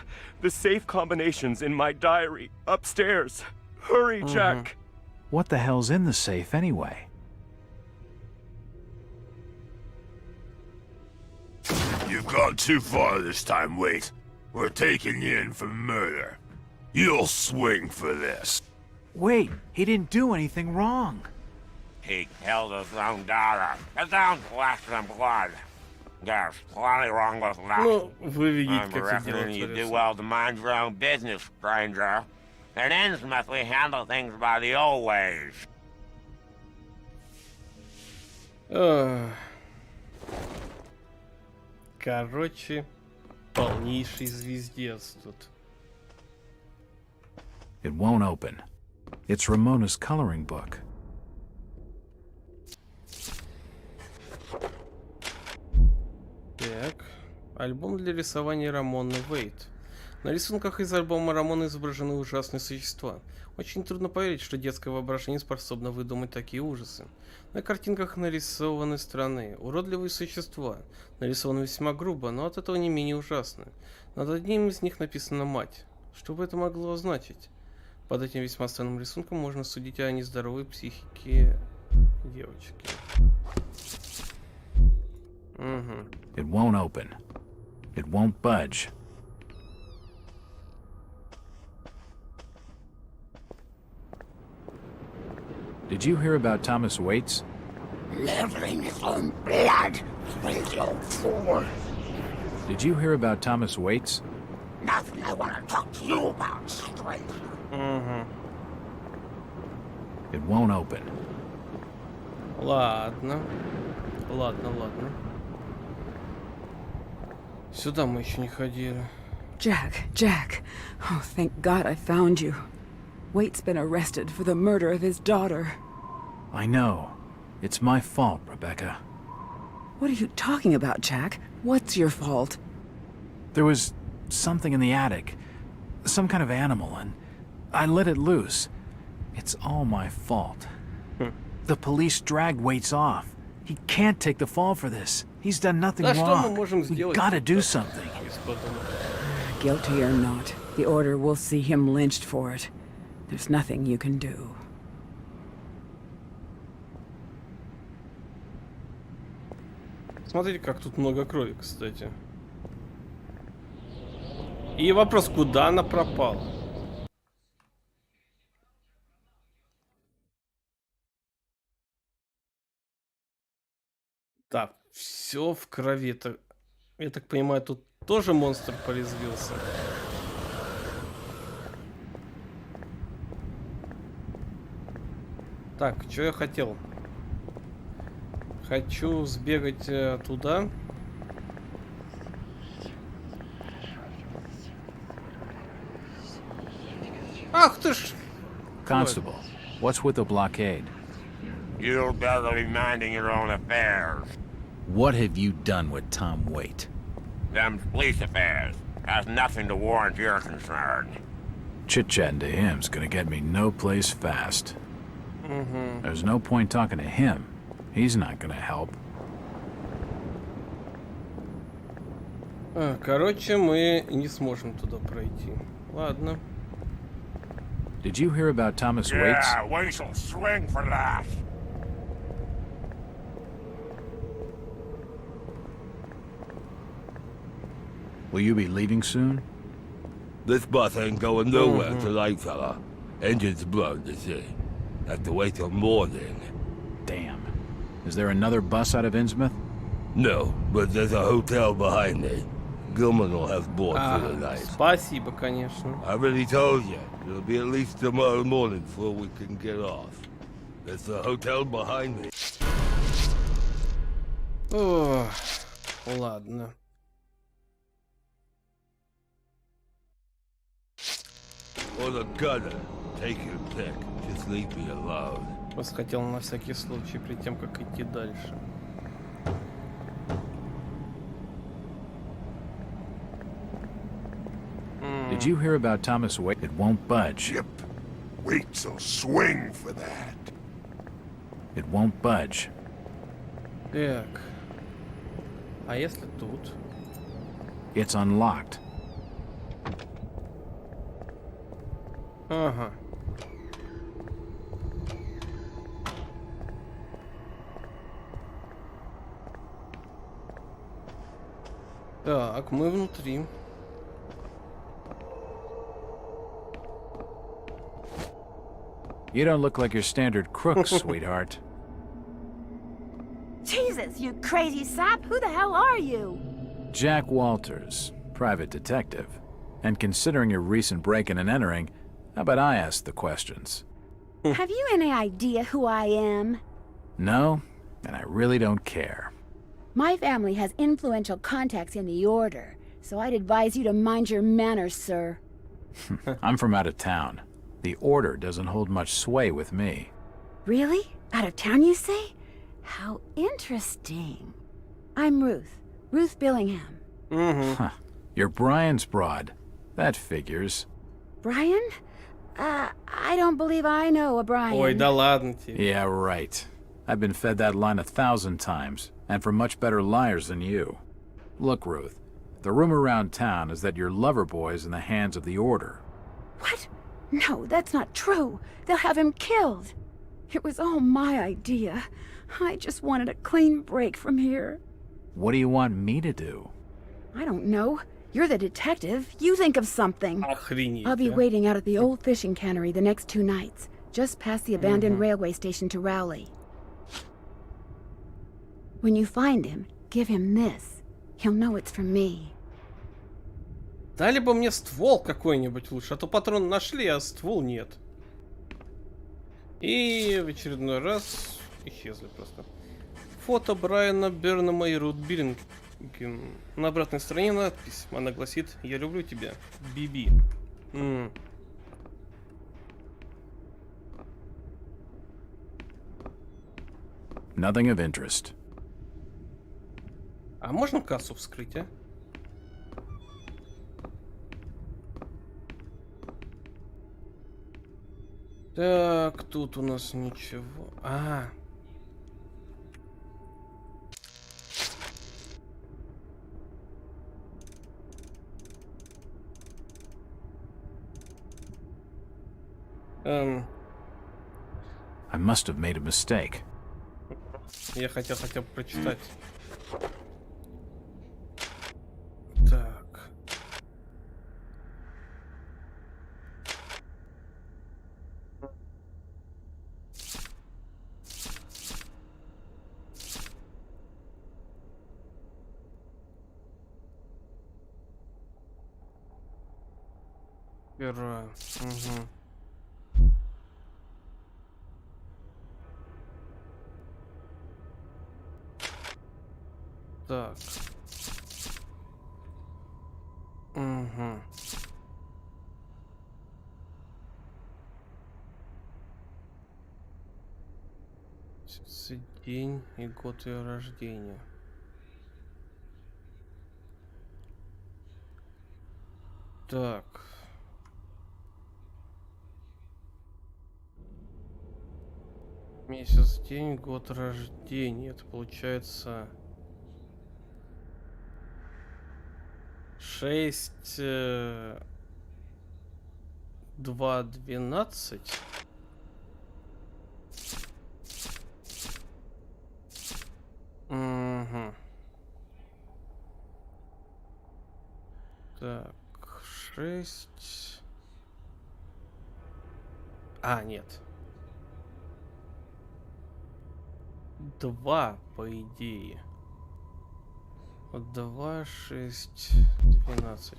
The safe combinations in my diary upstairs. Hurry, Jack. What the hell's in the safe anyway? You've gone too far this time, Wait. We're taking you in for murder. You'll swing for this. Wait, he didn't do anything wrong. He killed his own daughter. His own flesh and blood. There's plenty wrong with that. Ну, вы видите, I'm как все дело reckoning you do творится. well to mind your own business, stranger. In Innsmouth, we handle things by the old ways. Короче, полнейший звездец тут. It won't open. It's Ramona's coloring book. Так, альбом для рисования Рамоны Вейт. На рисунках из альбома Рамоны изображены ужасные существа. Очень трудно поверить, что детское воображение способно выдумать такие ужасы. На картинках нарисованы странные, уродливые существа. Нарисованы весьма грубо, но от этого не менее ужасно. Над одним из них написано «Мать». Что бы это могло означать? Под этим весьма странным рисунком можно судить о нездоровой психике девочки. It won't open. It won't budge. Did you hear about Thomas Waits? Living his own blood, you fool. Did you hear about Thomas Waits? Nothing I want to talk to you about, stranger. It won't open. Ладно. Ладно. Сюда мы еще не ходили. Jack. Oh, thank God I found you. Waite's been arrested for the murder of his daughter. I know. It's my fault, Rebecca. What are you talking about, Jack? What's your fault? There was something in the attic. Some kind of animal, and I let it loose. It's all my fault. The police dragged Waits off. He can't take the fall for this. He's done nothing wrong. We gotta do something. Guilty or not, the Order will see him lynched for it. There's nothing you can do. Смотрите, как тут много крови, кстати. И вопрос, куда она пропала? Так, все в крови. Это, я так понимаю, тут тоже монстр порезвился. Так, что я хотел? Хочу сбегать туда. Ах ты ж! Constable, what's with the blockade? You'd better be minding your own affairs. What have you done with Tom Waite? Them's police affairs. Has nothing to warrant your concern. Chit-chatting to him's gonna get me no place fast. There's no point talking to him. He's not gonna help. Короче, мы не сможем туда пройти. Ладно. Did you hear about Thomas Waite's? Yeah, Waite'll swing for that. Will you be leaving soon? This bus ain't going nowhere tonight, fella. Engine's blown, you see. Have to wait till morning. Damn. Is there another bus out of Innsmouth? No, but there's a hotel behind me. Gilman will have board for the night. Спасибо, конечно. I already told you. It'll be at least tomorrow morning before we can get off. There's a hotel behind me. Ох, ладно. Or the gunner. Take your pick. Just leave me alone. Просто хотел на всякий случай, перед тем, как идти дальше. Did you hear about Thomas Waite? It won't budge. Yep. Waite'll swing for that. It won't budge. Так. А если тут? It's unlocked. Ага. Так, мы внутри. You don't look like your standard crook, sweetheart. Jesus, you crazy sap! Who the hell are you? Jack Walters, private detective. And considering your recent break-in and entering, how about I ask the questions? Have you any idea who I am? No, and I really don't care. My family has influential contacts in the Order, so I'd advise you to mind your manners, sir. I'm from out of town. The Order doesn't hold much sway with me. Really? Out of town, you say? How interesting. I'm Ruth. Ruth Billingham. Huh. You're Brian's broad. That figures. Brian? I don't believe I know a Brian. Ой, да ладно тебе. Yeah, right. I've been fed that line 1,000 times, and from much better liars than you. Look, Ruth, the rumor around town is that your lover boy is in the hands of the Order. What? No, that's not true. They'll have him killed. It was all my idea. I just wanted a clean break from here. What do you want me to do? I don't know. You're the detective. You think of something. Охренеть, I'll be а? waiting out at the old fishing cannery the next 2 nights, just past the abandoned railway station to Rowley. When you find him, give him this. He'll know it's from me. Дали бы мне ствол какой-нибудь лучше, а то патрон нашли, а ствол нет. И в очередной раз исчезли просто. Фото Брайана Бернама и Рут Биллингем. На обратной стороне надпись. Она гласит: «Я люблю тебя, Биби». Nothing of interest. А можно кассу вскрыть, а? Так, тут у нас ничего. I must have made a mistake. Я хотел хотя бы прочитать. Пера. Угу. Так. Угу. День и год ее рождения. Так. Месяц, день, год рождения. Это получается 6, 2, 12. Угу. Так, 6. А, нет. 2, по идее. 2, 6, 12.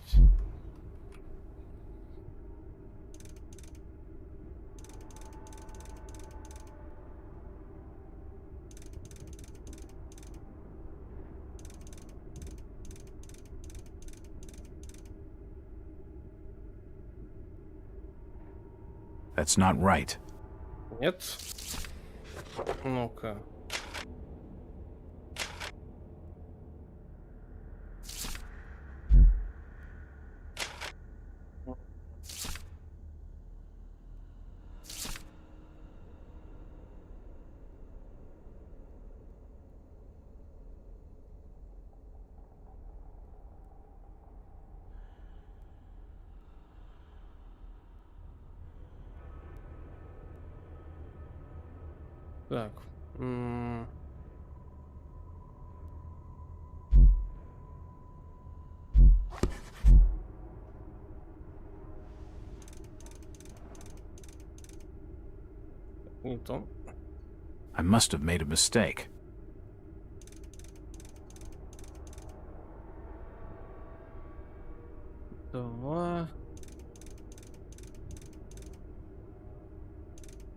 That's not right. Нет. Ну-ка. Так. Не то. I must have made a mistake. Два.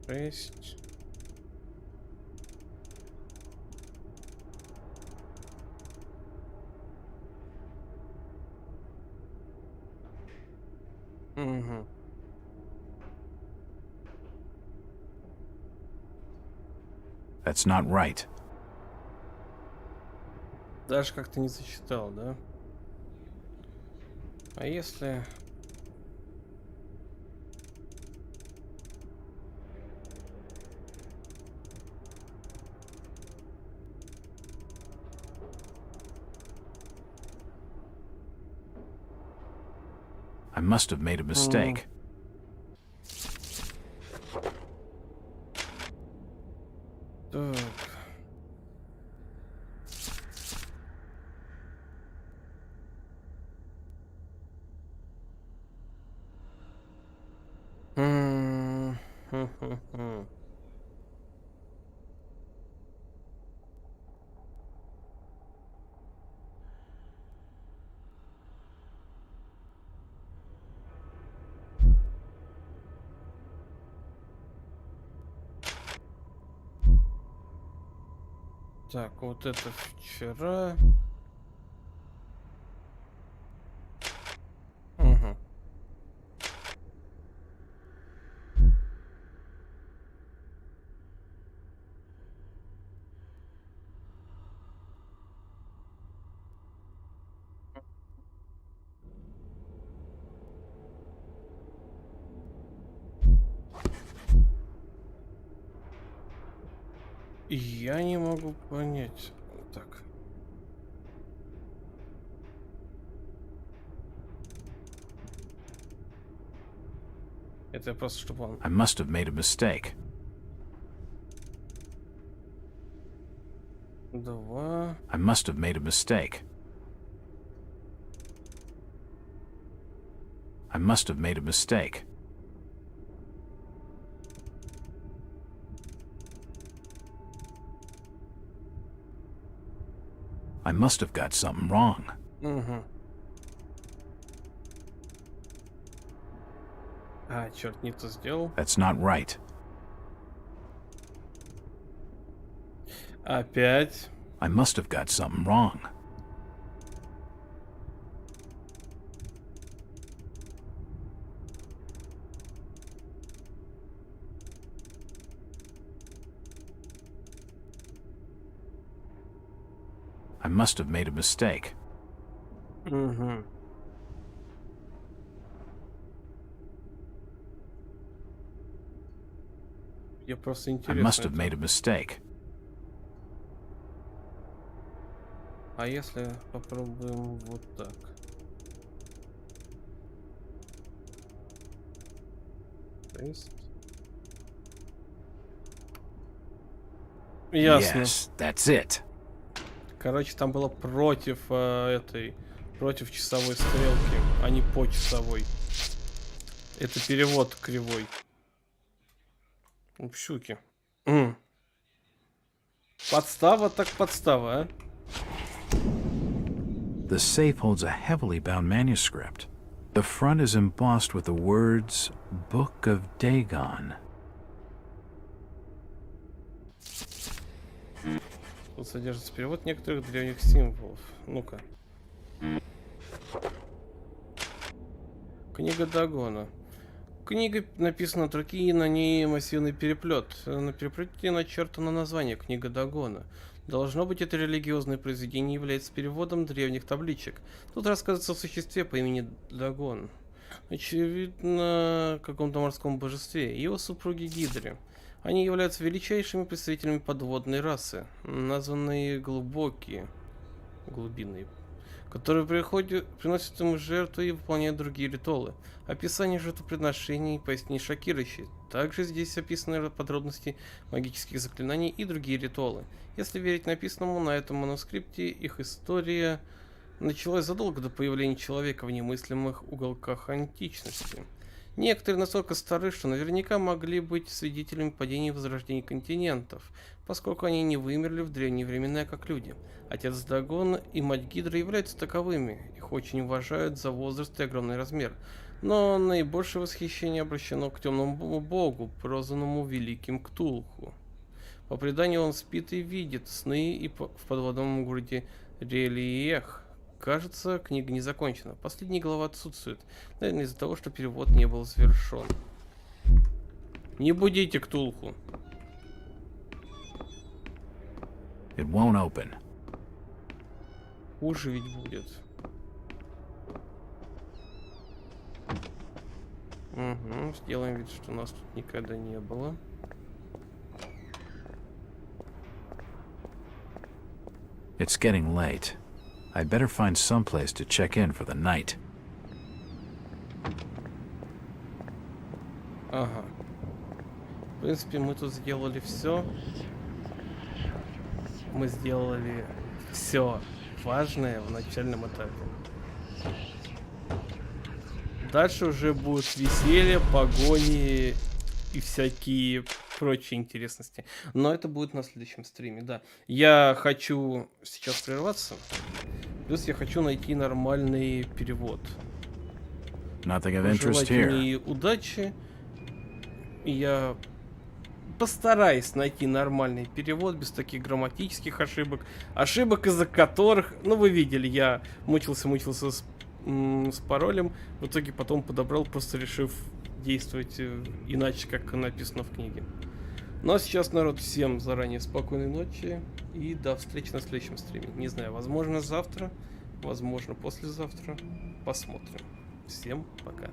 6. Угу. That's not right. Даже как-то не засчитал, да? А если... I must have made a mistake. Так. Так, вот это вчера. Угу. Я не могу понять. Так. Это просто чтобы он... I must have made a mistake. 2. I must have made a mistake. I must have made a mistake. I must have got something wrong. Угу. А, черт, не то сделал. That's not right. Опять. I must have got something wrong. I must have made a mistake. Угу. Я просто I интересно. must have made a mistake. А если попробуем вот так? Ясно. Yes, that's it. Короче, там было против против часовой стрелки, а не по часовой. Это перевод кривой. Щуки. Подстава так подстава, а? The safe holds a heavily bound manuscript. The front is embossed with the words Book of Dagon. Тут содержится перевод некоторых древних символов. Ну-ка. Книга Дагона. Книга написана от руки, и на ней массивный переплет. На переплете начертано название «Книга Дагона». Должно быть, это религиозное произведение является переводом древних табличек. Тут рассказывается о существе по имени Дагон. Очевидно, каком-то морском божестве и его супруге Гидре. Они являются величайшими представителями подводной расы, названные глубинные, которые приносят им жертвы и выполняют другие ритуалы. Описание жертвоприношений поистине шокирующее. Также здесь описаны подробности магических заклинаний и другие ритуалы. Если верить написанному на этом манускрипте, их история началась задолго до появления человека в немыслимых уголках античности. Некоторые настолько стары, что наверняка могли быть свидетелями падения и возрождения континентов, поскольку они не вымерли в древние времена как люди. Отец Дагон и мать Гидры являются таковыми, их очень уважают за возраст и огромный размер. Но наибольшее восхищение обращено к темному богу, прозванному Великим Ктулху. По преданию, он спит и видит сны и в подводном городе Релиех. Кажется, книга не закончена. Последняя глава отсутствует. Наверное, из-за того, что перевод не был завершен. Не будите Ктулху. It won't open. Хуже ведь будет. Угу, сделаем вид, что нас тут никогда не было. It's getting late. I'd better find some place to check in for the night. Ага. В принципе, мы тут сделали все. Мы сделали все важное в начальном этапе. Дальше уже будут веселье, погони и всякие прочие интересности. Но это будет на следующем стриме, да. Я хочу сейчас прерваться. Плюс я хочу найти нормальный перевод. Пожелайте мне удачи. Я постараюсь найти нормальный перевод без таких грамматических ошибок. Ошибок, из-за которых, ну вы видели, я мучился с паролем. В итоге потом подобрал, просто решив действовать иначе, как написано в книге. Ну а сейчас, народ, всем заранее спокойной ночи и до встречи на следующем стриме. Не знаю, возможно завтра, возможно послезавтра. Посмотрим. Всем пока.